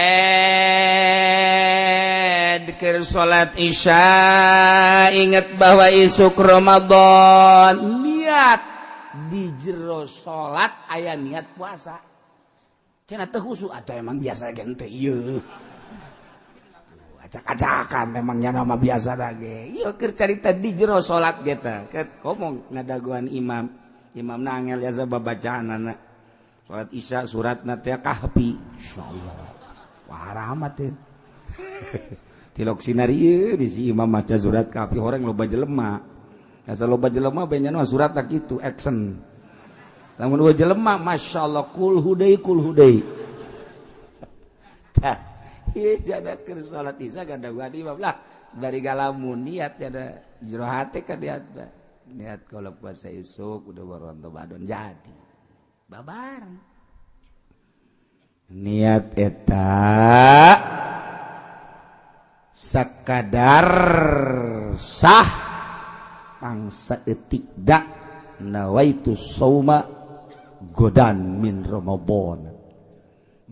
keur salat Isya ingat bahwa isuk Ramadan niat di jero salat aya niat puasa cenah teu khusyuk atau emang biasa ge teu ieu acak-acakan memangnya nama biasa lagi ieu keur carita di jero salat ge teh ngomong ngadaguan imam nangel ya babacaanana salat Isya suratna teh Kahfi insyaallah wah amat teh tilok sinari ieu di si imam maca surat Kahfi horeng loba jelema asa loba jelema bae nya surat tak kitu action lamun dua jelema masyaallah kul hudai tah ieu jada keur salat Isya gadaguan imam lah dari galamun niat ada jero hate ka niat kalau puasa isuk udah baru Ramadan jadi babar niat eta sakadar sah pangsa etik da nawaitu sauma godan min Ramadan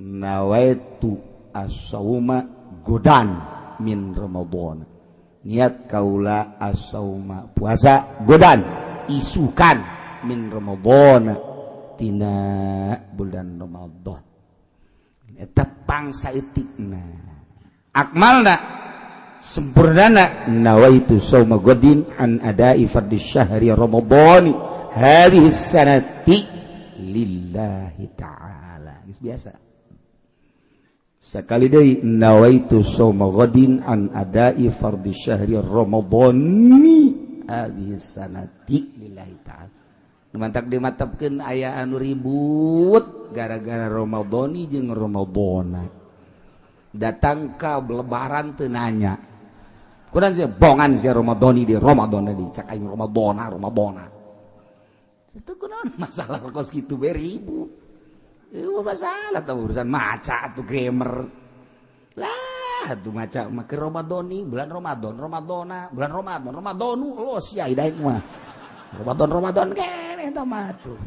nawaitu as-sauma godan min Ramadan niat kaula as-sauma puasa godan isukan min Ramadan tina bulan Ramadan eta pangsa etikna akmalna sempurnana nawaitu sauma godin an adai fardhi syahri ramadhani hadhihi sanati lillahi ta'ala biasa sakali deui nawaitu sauma godin an adai fardhi syahri ramadhani hadhihi sanati lillahi ta'ala mantak dimatapkeun aya anu ribut gara-gara Ramadhani jeung Ramadhana datang ka lebaran teu nanya kunaon sih bongan sih Ramadhani di Ramadhana di cak aing Ramadhana itu kunaon masalah kos kitu bae ribut ieu masalah tah urusan maca atuh grammar lah atuh maca make Ramadhani bulan Ramadhana bulan Ramadhanu lo sia daek mah Ramadan kene eta mah tuh.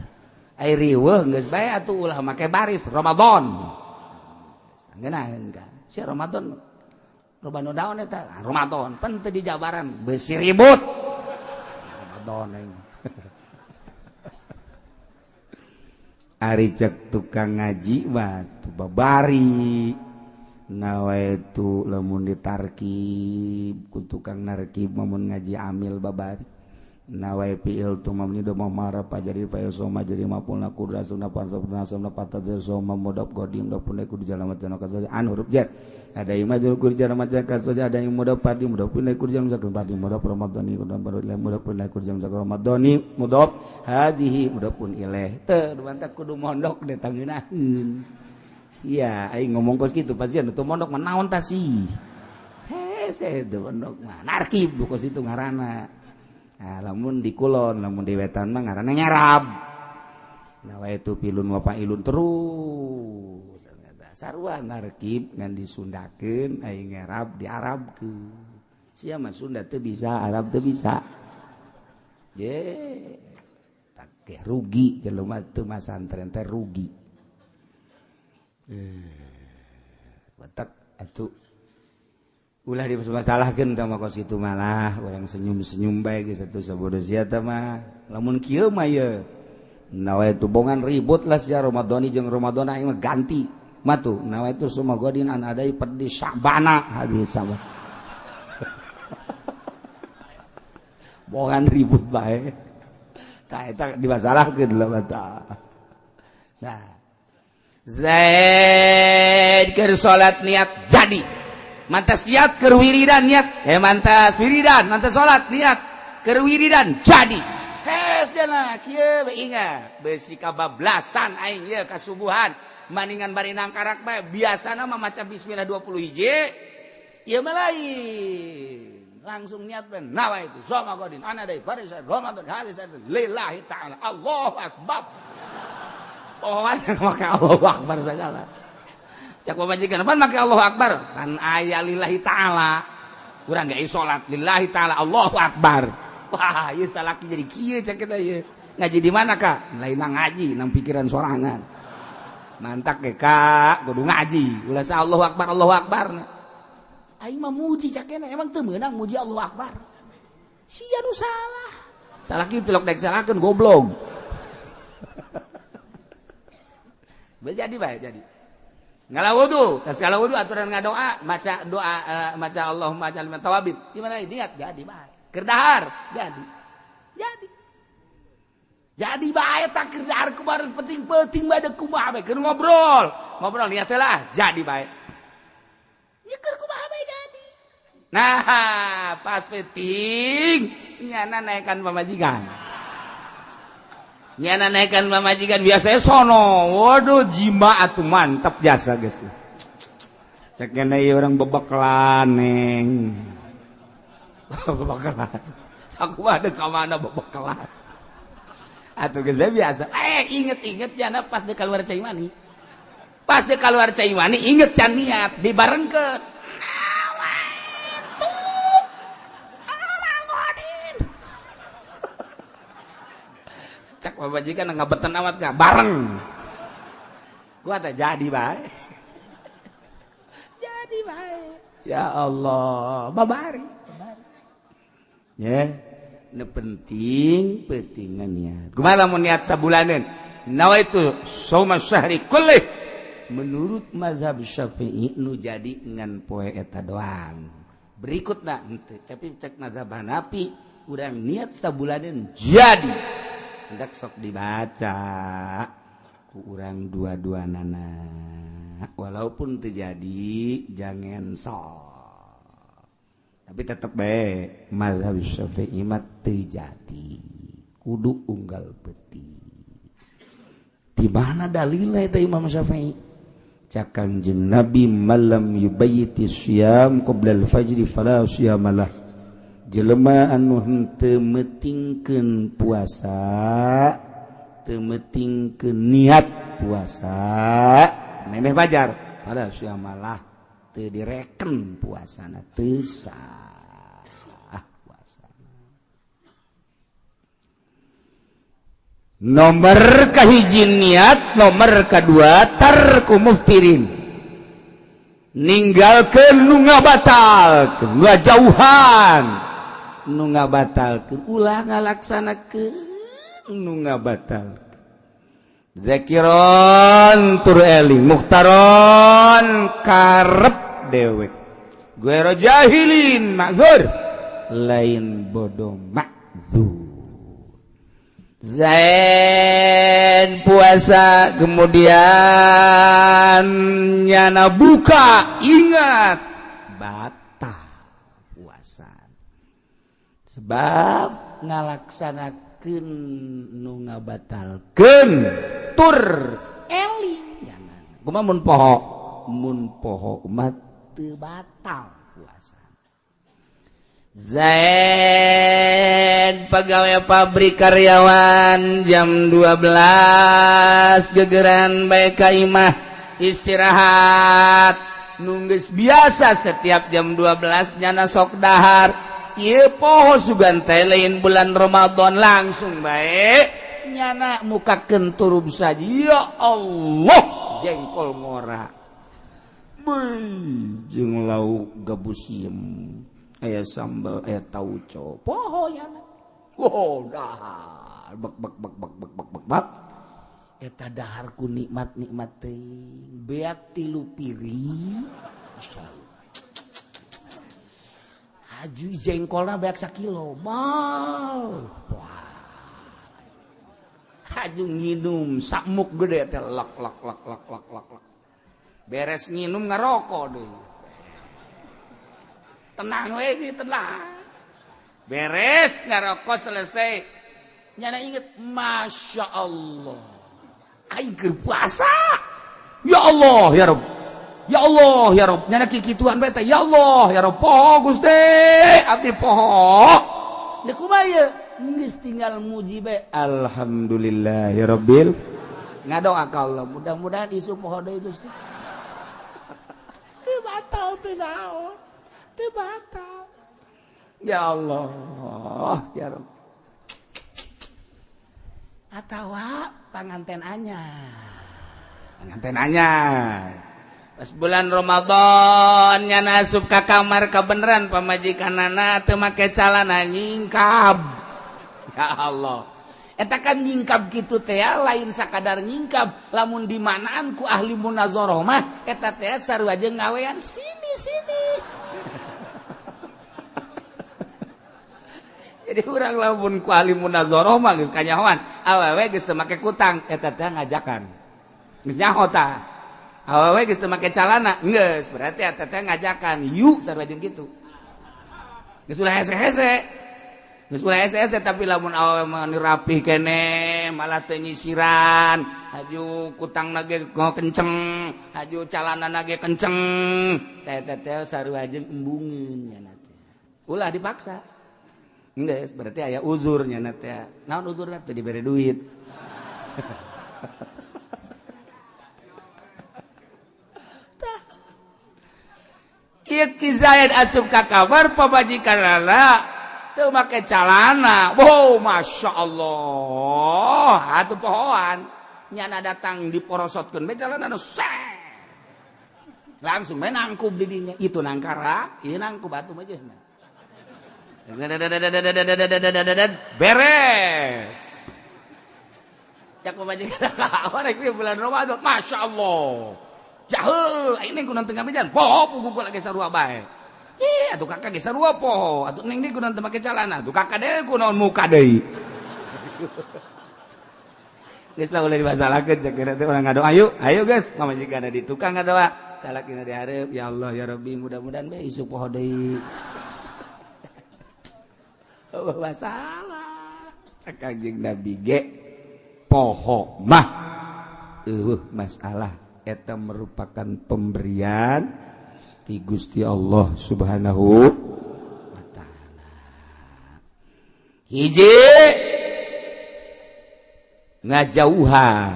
Ai riweuh geus bae atuh ulah make baris Ramadan. Ngeunaheun kan. Si Ramadan robanu daon eta Ramadan pan teu di jabaran beusi ribut. Ramadan aing. Ari cek tukang ngaji mah tu babari. Nawaitu lamun ditarkib ku tukang narkib mamun ngaji amil babari. Nawai fi'il tu mamni do mamara pajari fa'il soma jadi mapulna kudra sunna pansabna sunna patadzir soma mudab godim do pun ku di jalamat jana kaza an huruf jet ada imajul ku di jalamat jana kaza ada yang mudab padi mudab pun ku di jalamat padi mudab ramadhani kudan baru mudab pun ku di jalamat ramadhani mudab hadhihi mudab pun ilaih teu mantak kudu mondok de tangeunaheun sia aing ngomong kos kitu pasieun teu mondok mah naon tah sih hese teu mondok mah narkib kos itu ngaranna. Nah, lamun di kulon, lamun di wetan mah ngaranna nyarab. Nah, itu pilun wa pailun terus. sarua narkib ngan disundakeun aing ngerab diarabkeun sia mah Sunda teu bisa Arab teu bisa ye tak rugi jelema teu masantren teh rugi batak atuh ulah dimasalahkeun ka mah kos kitu malah urang senyum-senyum bae geus atuh sabodo sia teh mah lamun kieu mah ye nawaitu bongan ribut lah sia Ramadhani jeung Ramadan aing mah ganti mah tuh nawaitu sumagodin an adai perdi Sya'bana hadis sama bongan ribut bae tah eta dimasalahkeun lah mata nah Zaid keur salat niat jadi mantas niat keur wiridan niat mantas wiridan mantas salat niat keur wiridan jadi hes cenah kieu ingat beusi kabablasan aing ye kasubuhan maningan bari nangkarak bae biasana mah maca bismillah 20 hiji ieu mah lain langsung niat bae nawa itu Ramadan ana deui barisan Ramadan hadis lillahi taala Allahu akbar pohon make Allahu akbar segala cak pamajikan pan make Allahu akbar kan aya lillahi taala urang ge salat lillahi taala Allahu akbar wah ieu salaki jadi kieu cak kita ieu ngaji di mana Kak lain ngaji nang pikiran sorangan mantak ge Kak kudu ngaji ulah sa Allahu akbar aing mah muji cak keneh emang teu meunang muji Allahu akbar sia nu salah salaki teu lok daek salahkeun goblok jadi baik jadi ngalah wudu tas ngalah wudu aturan ngadoa maca doa maca Allahumma ja'alna tawabin gimana niat jadi baik keur dahar jadi baik tak keur dahar kumaha penting-penting bae kumaha bae keur ngobrol niat teh lah jadi baik ya keur kumaha bae jadi nah pas penting nyana naekan pamajikan nyana naikkan pamajikan biasanya sono waduh jima atuh mantap jasa guys cek kena orang bebeklan neng bebeklan saku ada kamana bebeklan atuh guys biasa inget jana pas dek keluar cai mani inget can niat dibarengkeun cak pamajikan ngabetan awat gak bareng gua tak jadi baik ya Allah babari ya nu pentingan niat kumaha lamun niat sabulaneun nawaitu shauma syahri kullih menurut mazhab Syafi'i nu jadi ngan poe eta doang berikutna henteu tapi cek mazhab Hanafi urang niat sabulaneun jadi hendak sok dibaca ku urang dua-duanana walaupun terjadi jangan sok tapi tetep bae mazhab Syafi'i mah terjadi kudu unggal peuting di mana dalilna eta Imam Syafi'i cak Kanjeng Nabi malam yubayyiti syiyam qabla al-fajr fala syiyamalah jelema anu henteu metingkeun puasa teu metingkeun niat puasa memeh fajar pada syamalah teu direken puasana teu sah puasana nomor kahiji niat nomor kadua tarku muftirin ninggalkeun nu ngabatalkeun ngajauhan nu ngabatalkeun ulah ngalaksanakeun nu ngabatalkeun zakiron tur eling mukhtaron karep dewek guero jahilin ma'dzur lain bodoh ma'dzur zain puasa kemudian nyana buka ingat batal puasa sebab ngalaksanakeun nu ngabatalkeun tur eling jangan kumaha mun poho mah teu batal puasa Zaid pegawai pabrik karyawan jam 12 gegeran bae ka imah istirahat nunggus biasa setiap jam 12 nyana sok dahar ieu poho sugan teh lain bulan Ramadan langsung bae nyana mukakeun turub saja ya Allah jengkol ngora jeung lauk gabus siem aya sambal aya tauco poho nyana dahar bak eta daharku nikmat teuing beak 3 piring haju jengkolna beak 1 kilo mal haju nginum sakmuk gede teh lak beres nginum ngarokok deui tenang we tenang beres ngarokok selesai nyana inget Masya Allah aing keur puasa ya Allah ya Rabb ya Allah ya Rabb nyana kikituan bae teh ya Allah ya Rabb poho Gusti abdi poho da kumaha ieu geus tinggal muji bae alhamdulillahirabbil ngadoa ka Allah mudah-mudahan isu poho deui Gusti teu batal teu naon teu batal ya Allah ya Rabb atawa panganten anyar pas bulan Ramadan nyana asup ka kamar kabeneran pamajikanana teu make calana nyingkab ya Allah eta kan nyingkab kitu teh lain sakadar nyingkab lamun di manaan ku ahli munazarah mah eta teh sarua jeung ngawean sini jadi urang lamun ku ahli munazarah mah geus kanyahoan awewe geus teu make kutang eta teh ngajakan geus nyaho tah awewe geus teu make calana geus berarti eta teh ngajakan yuk sarua jeung kitu geus ulah hese-hese tapi lamun awewe mah rapih kene malah teu nyisiran haju kutangna ge kenceng haju calanana ge kenceng teh sarua jeung embungeun nya teh ulah dipaksa enggak, berarti aya uzurnya nanti. Naon uzurnya teh diberi duit. Ieu Ki Zaid asup ka kamar pamajikanana teu make calana. Wow, Masya Allah. Atuh pohoan nyana datang diporosotkeun bae calana nu langsung bae nangkub di dinya. Itu nangkara, ieu nangkub atuh mah jeung. Beres cak pemajikan kamar ieu bulan Ramadan Masya Allah jahel ini kunaon teu ngabejan poho puguh lagi sarua bae atuh kakak ge sarua poho atuh ning di kunaon teu make calana atuh kakak deui kunaon muka deui geus lah ulah dimasalakeun cak kira teh urang ngadoa ayo geus pamajikanna di tukang ngadoa salakina di hareup ya Allah ya Rabbi mudah-mudahan bae isu poho deui masalah cak Kanjeng Nabi ge poho mah masalah eta merupakan pemberian ti Gusti Allah Subhanahu wa taala hiji ngajauhan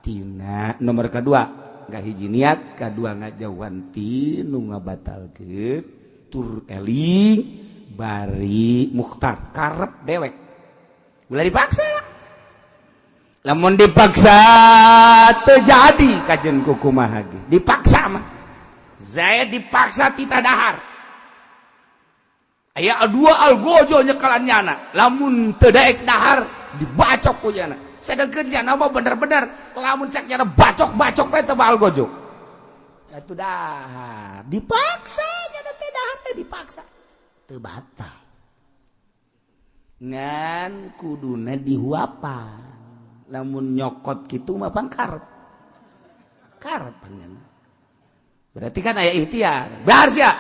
tina nomor kedua hiji niat kadua ngajauhan tinu ngabatalkeun tur eling bari mukhtar karep dewek ulah dipaksa lamun dipaksa terjadi kajen kukumaha ge dipaksa mah Zaid dipaksa tita dahar aya dua algojo nyekalan nyana lamun teu daek dahar dibacok ku nyana sadengkeun nyana mah bener-bener lamun cek nyana bacok-bacok bae teu algojo atuh dahar dipaksa nyana teh dahar teh dipaksa teu batal ngan kuduna dihuapan lamun nyokot kitu mah pangkarep karep panjang berarti kan aya ikhtiar dahar sia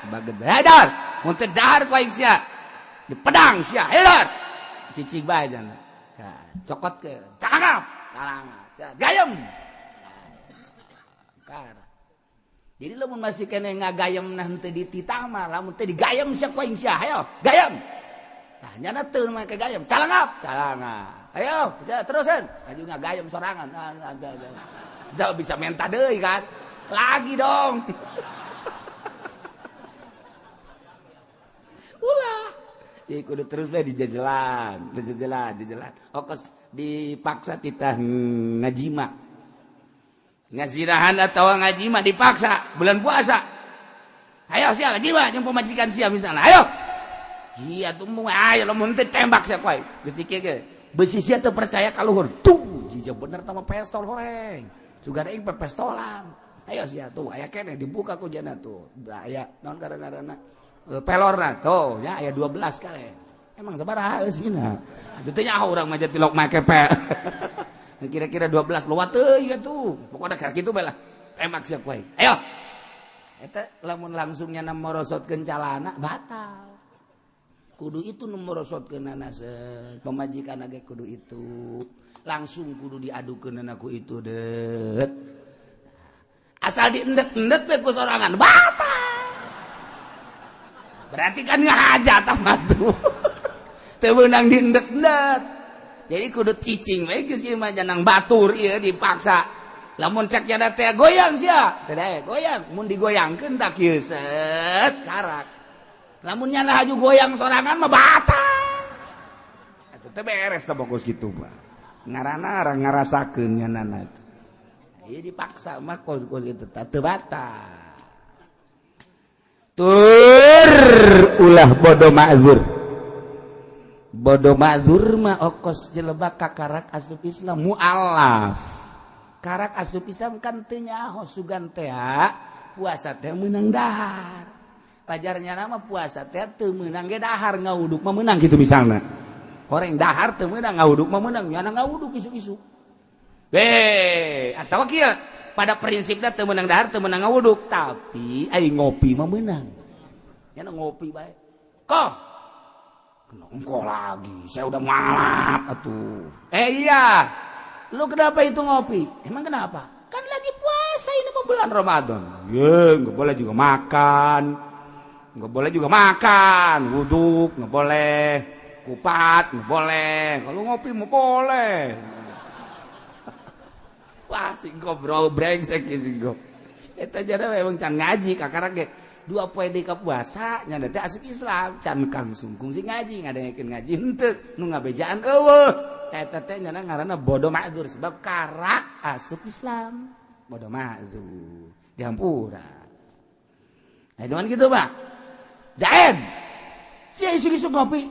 baget dahar mun teu dahar ku aing sia dipedang sia dahar cicing bae jangan cokot ke calangap gayem kar jadi lamun masih kena ngagayem nah teu dititah mah lamun teu digayem sia ku aing sia hayo gayem tah nyana teu make gayem calangap ayo terusan aju ngagayem sorangan Udah bisa menta deui kan. Lagi dong. Ulah. Jadi kudu terus bae dijajelan. Okos dipaksa titah ngajima. Ngazirahan atau ngajima dipaksa bulan puasa. Ayo sia ngajima jeung pamajikan sia misalnya. Ayo. Jia tuh mau ayo lamun teh tembak sia koy. Geus dikege. Besi sia teu percaya ka luhur. Tuh, jija bener tama pistol horeng. Sugan aing pepestolan. Ayo sia tuh aya keneh dibuka ku jana tuh. Aya naon gara-garana pelorna tuh ya aya 12 kali. Emang sabaraha eusina. Atuh teh nyaho urang mah tilok make pe. Kira-kira 12 lewat teuy atuh. Pokona ka kitu bae lah. Tembak sia koy. Ayo. Eta lamun langsung nyana morosotkeun calana batal. Kudu itu nomorosotkeun nanaseun. Pamajikan ge kudu itu. Langsung kudu diadukeun ku itu det. Asal diendet-endet we ku sorangan batal. Berarti kan ngahajat mah tuh. Teu meunang diendet-endet. Jadi kudu cicing we geus ieu mah janang batur ieu dipaksa. Lamun cek jana teh goyang sia, teh goyang. Mun digoyangkeun tak kieu set karak. Lamun nyana haju goyang sorangan mah batal. Atuh teh beres teh fokus kitu mah. Ngaranna arang ngarasakeun nyanana teh. Ieu dipaksa mah kos kitu teu batal. Tur ulah bodo ma'zur. Bodo ma'zur mah okos jelebak ka karak asup Islam mualaf. Karak asup Islam kan teu nyaho sugan teh puasa teh meunang dahar. Pajarnya nama puasa teh teu meunang ge dahar ngawuduk mah meunang kitu misalna. Horeng dahar teu meunang ngawuduk mah meunang nyana ngawuduk isu-isu. Atawa kieu pada prinsipna teu meunang dahar teu meunang ngawuduk, tapi ai ngopi mah meunang. Nyana ngopi bae. Koh. Engko lagi, saya udah malap atuh. Iya. Lu kenapa itu ngopi? Emang kenapa? Kan lagi puasa ini mau bulan Ramadan. Ya, nggak boleh juga makan. Nggak boleh juga makan. Wuduk nggak boleh. Kupat nggak boleh. Kalau ngopi mau boleh. Wah, singgo bro, brengsek ya singgo. Eta jana memang can ngaji kakara ge. 2 poe di ka puasa nya teh asup Islam, can kang sungkung sing ngaji, ngadengekeun ngaji henteu, nu ngabejaan eueuh. Eta teh nyana ngaranna bodo ma'dzur sebab karak asup Islam. Bodo ma'dzur. Dihampura. Nah, dengan gitu, Pak. Zaid. Sia isu-isu kopi.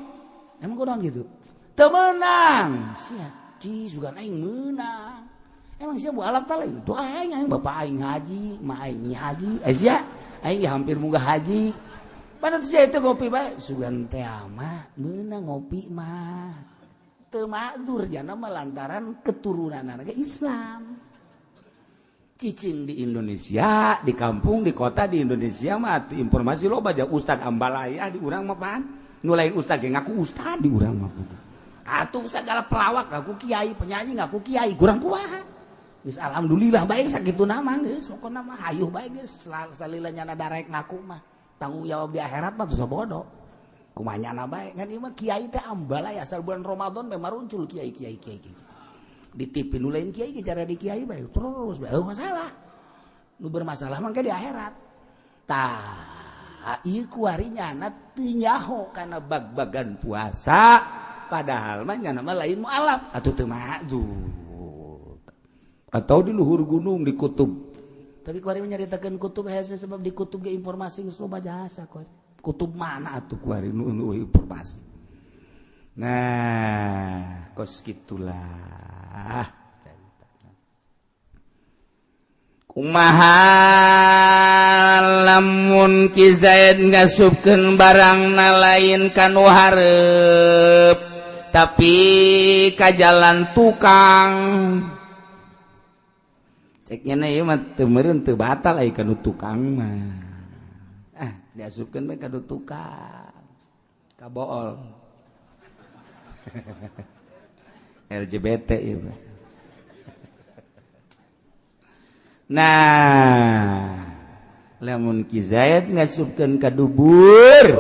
Emang kurang gitu. Teu meunang. Sia, ci sugan aing meunang. Emang sia bu alam tala itu aing bapak aing haji, ma aing haji. Sia aing hampir munggah haji. Padahal sia itu kopi bae sugan teh mah meunang ngopi mah. Teu ma'dzur jana mah lantaran keturunanna ge Islam. Cicing di Indonesia, di kampung, di kota di Indonesia mah informasi loba aja ustad ambalaya di urang mah pan. Nu lain ustad ge ngaku ustad di urang mah. Atuh sagala pelawak ngaku kiai, penyanyi ngaku kiai, kurang kumaha. Geus alhamdulillah baik sakitu nama geus, pokona mah hayuh bae geus salila nyana darek ngaku mah. Tanggung jawab di akhirat mah tuh sabodo. Kumaha nyana bae, ngan ieu mah kiai teh ambalaya asal bulan Ramadan mah maruncul kiai-kiai. Di TV nu lain kiai ge cara di kiai bae terus bae masalah. Nu bermasalah mah ke di akhirat. Tah, ieu kuari nyana teu nyaho kana bag-bagan puasa padahal mah nyana mah lain mualaf atuh teu ma'dzur. Atau di luhur gunung di kutub. Tapi kuari nyaritakeun kutub hese sebab di kutub ge informasi geus loba jasa kuari. Kutub mana atuh kuari nu informasi. Nah, kos gitulah. Kumaha lamun Ki Zaid ngasupkeun barangna lain kanu hareup tapi ka jalan tukang. Ceknya ieu mah teu meureun teu batal ai kanu tukang mah. Diasupkeun bae kanu tukang. Ka bool. LGBT ieu. Nah, lamun Ki Zaid ngasupkeun ka dubur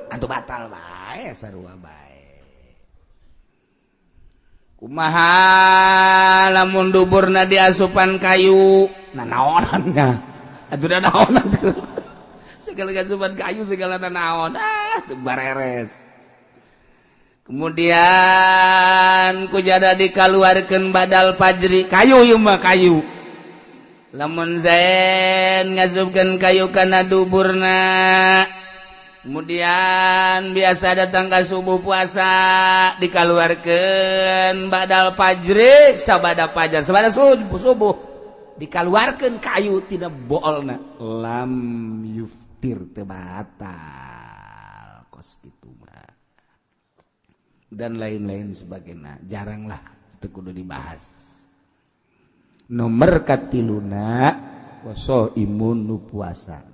atuh batal bae sarua bae. kumaha lamun duburna diasupan kayu naonannya atuh naonan segala asupan kayu segala naon teu bareres. Kemudian kujada dikaluarkeun badal fajri kayu ieu mah kayu. Lamun zain ngasupkeun kayu kana duburna. Kemudian biasa datang ke subuh puasa dikaluarkeun badal fajri sabada fajar sabada subuh dikaluarkeun kayu tina boolna lam yuftir teu batal kos kitu mah dan lain-lain sebagainya jaranglah teu kudu dibahas. Nomor katiluna waso imun nu puasana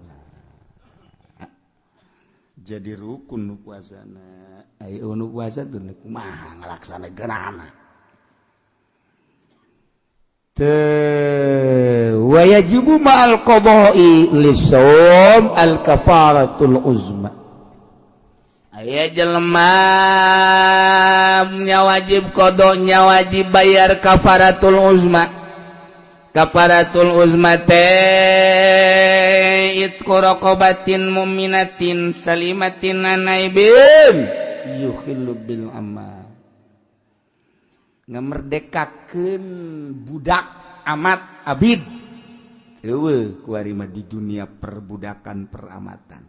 jadi rukun nu puasana ayo nu puasa tuh kumaha ngalaksanakeunana wa yajibu ma'al qada'i lisawm al kafaratul uzma aya jelema nya wajib qada nya wajib bayar kafaratul uzma. Kafaratul uzmate itqu raqabatin mu'minatin salimatin anaibin yukhillu bil amal ngamerdekakeun budak amat abid eueuh kuari mah di dunia perbudakan peramatan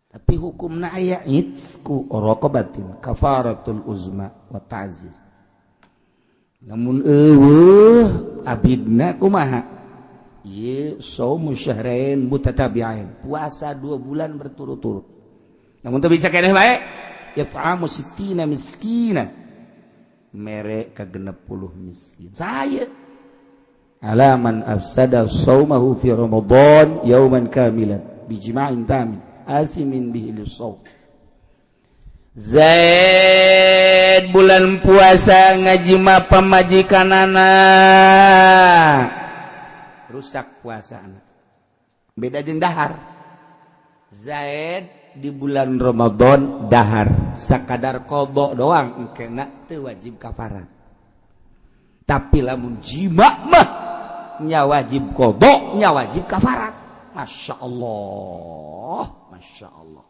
tapi hukumna aya itqu raqabatin kafaratul uzma wa ta'zir. Namun abidna kumaha ieu shaum syahrain mutatabi'ain puasa 2 bulan berturut-turut namun teu bisa keneh bae yat'amu sittina miskina mere ka 60 miskin saya alaman afsada shaumahu fi ramadan yauman kamilan bijima'in tamin athimin bihi lis-shaum. Zaid bulan puasa ngajima pamajikanana rusak puasana beda jeung dahar. Zaid di bulan Ramadan dahar sakadar qada doang engkena teu wajib kafarat tapi lamun jima mah nya wajib qada nya wajib kafarat. Masyaallah masyaallah.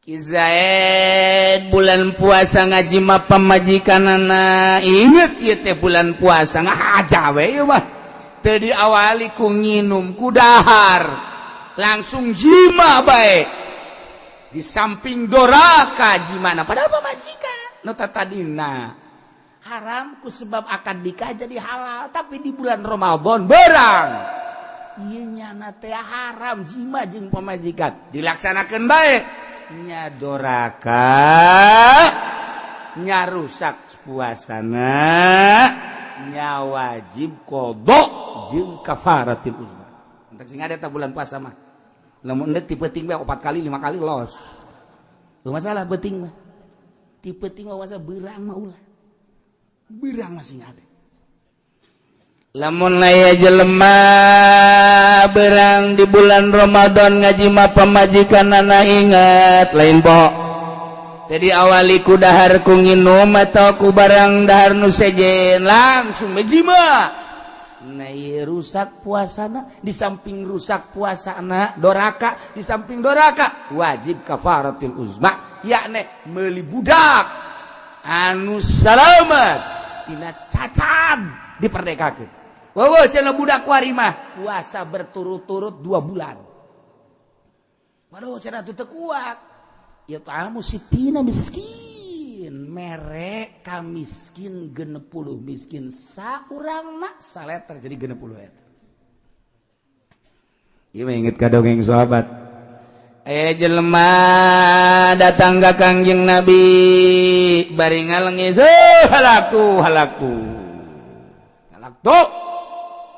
Zaid bulan puasa ngajima pamajikanana inget ieu teh bulan puasa ngahaja we ieu mah teu diawali ku nginum ku dahar langsung jima bae di samping doraka jimana padahal pamajikan nu tadina haram ku sebab akad nikah jadi halal tapi di bulan Ramadan berang ieu nyana teh haram jima jeung pamajikan dilaksanakeun bae nya doraka nya rusak puasana nya wajib qada jeung kafaratul uzma. Entek sing ada ta bulan puasa mah lamun endek ti peuting bae 4 kali 5 kali los teu masalah peuting mah ti peuting mah masa beurang mah ulah beurang mah sing ada. Lamun aya jelema berang di bulan Ramadan ngajima pamajikanana ingat lain po tadi awali ku dahar ku nginum atau ku barang dahar nu sejen langsung ngajima nah ieu rusak puasana di samping rusak puasana doraka di samping doraka wajib kafaratul uzma yakni meuli budak anu salamet tina cacat diperdekakeun. Wawo cenah budak kuari mah puasa berturut-turut 2 bulan. Waduh cenah teu kuat. Ya ta'amu sittina miskin. Mere ka miskin 60 miskin saurangna saleter jadi 60 eta. Ieu mah inget ka dongeng sahabat. Aya jelema datang ka Kangjeng Nabi bari ngalengis halaktu.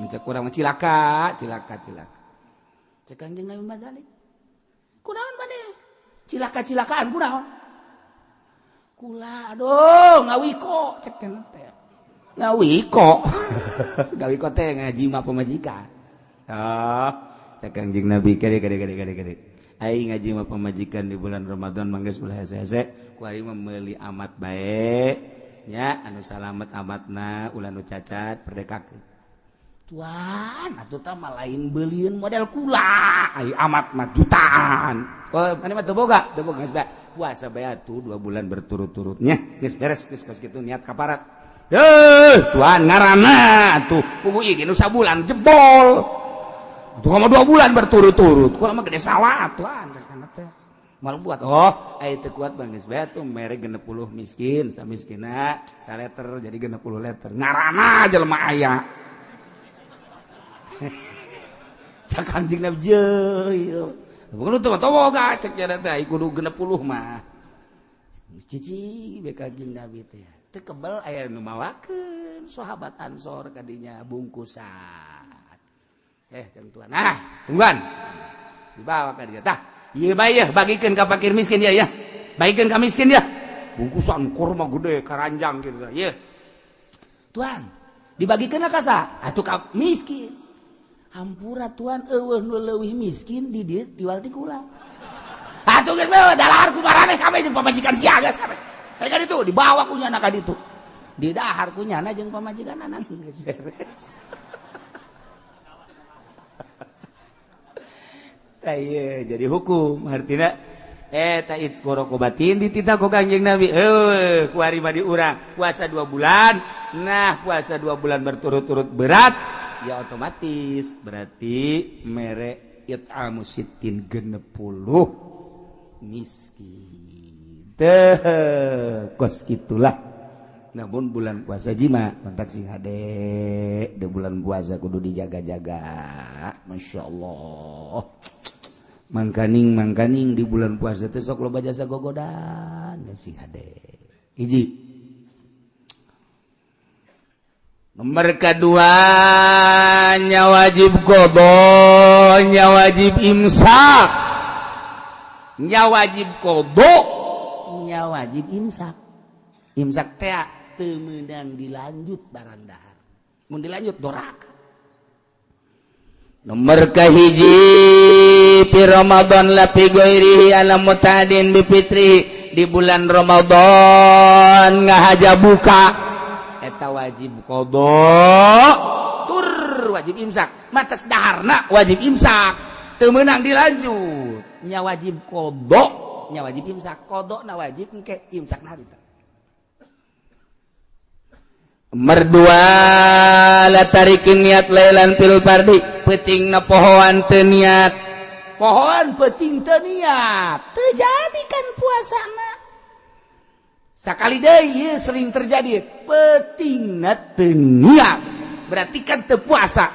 Mencak kurang cilaka. Cek Kangjeng Nabi Mazali. Kunaon bade? Cilaka-cilakaan kunaon? Kula aduh ngawiko cek kana teh. Ngawiko. Ngawiko teh ngaji mah pamajikan. Cek Kangjeng Nabi kade. aing ngaji mah pamajikan di bulan Ramadan mangges belah hese-hese ku aing mah meuli amat bae nya anu salamet amatna ulah nu cacat perdekakeun tuan atuh tah mah lain beulieun model kula ai amat mah jutaan oh ane mah teu boga geus bae puasa bae atuh 2 bulan berturut-turutnya geus beres geus kitu niat kaparat tuan ngaranna atuh pugu ieu nu sabulan jebol atuh mah 2 bulan berturut-turut kula mah gede salah tuan mal buat aya teu kuat bang geus bae atuh mere 60 miskin samiskina saleter jadi 60 liter ngaranna jelema aya cak anjing na jeuh bukan teu toboga cek nya teh kudu 60 mah cici beka anjing Nabi teh teu kebal aya nu mawakeun sahabat Ansor kadinya bungkusan tentuan tungguan dibawa ka dia tah ieu bae ya bagikeun ka fakir miskin ya bagikeun ka miskin ya bungkusan kurma gede karanjang kitu ieu tuan dibagikeun ka sa atuh ka miskin hampura tuan eueuh nu leuwih miskin di dieu diwal ti kula atuh geus bae dahar ku maraneh kami jeung pamajikan sia geus kami ka ditu dibawa ku nyana ka ditu di dahar ku nyana jeung pamajikan anak geus beres tah jadi hukum artina ta itzqorokobatin dititah ku Kangjeng Nabi ku ari mah diurang puasa 2 bulan nah puasa 2 bulan berturut-turut berat ya otomatis berarti mere it'amu sittin 60 miskin kos gitulah namun bulan puasa jima kontak sing hade de bulan puasa kudu dijaga-jaga masyaallah mangkaning di bulan puasa teh sok loba jasa gogodan sing hade hiji nomor kedua nya wajib qada nya wajib imsak nya wajib qada nya wajib imsak teh teu meunang dilanjut barang dahar mun dilanjut doraka nomor kahiji fi Ramadan la fi ghairihi ala mutadin bi fitri di bulan Ramadan ngahaja buka eta wajib qada tur wajib imsak matas daharna wajib imsak teu meunang dilanjut nya wajib qada nya wajib imsak qada na wajib engke imsak na harita merdua la tarikin niat lailan fil fardi peutingna pohoan teu niat pohoan peuting teu niat teu jadikan puasana sakali deui sering terjadi peutingna teu niat berarti kan teu puasa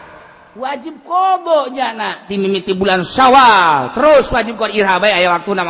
wajib qada nya na ti mimiti bulan Syawal terus wajib qada irha bae aya waktuna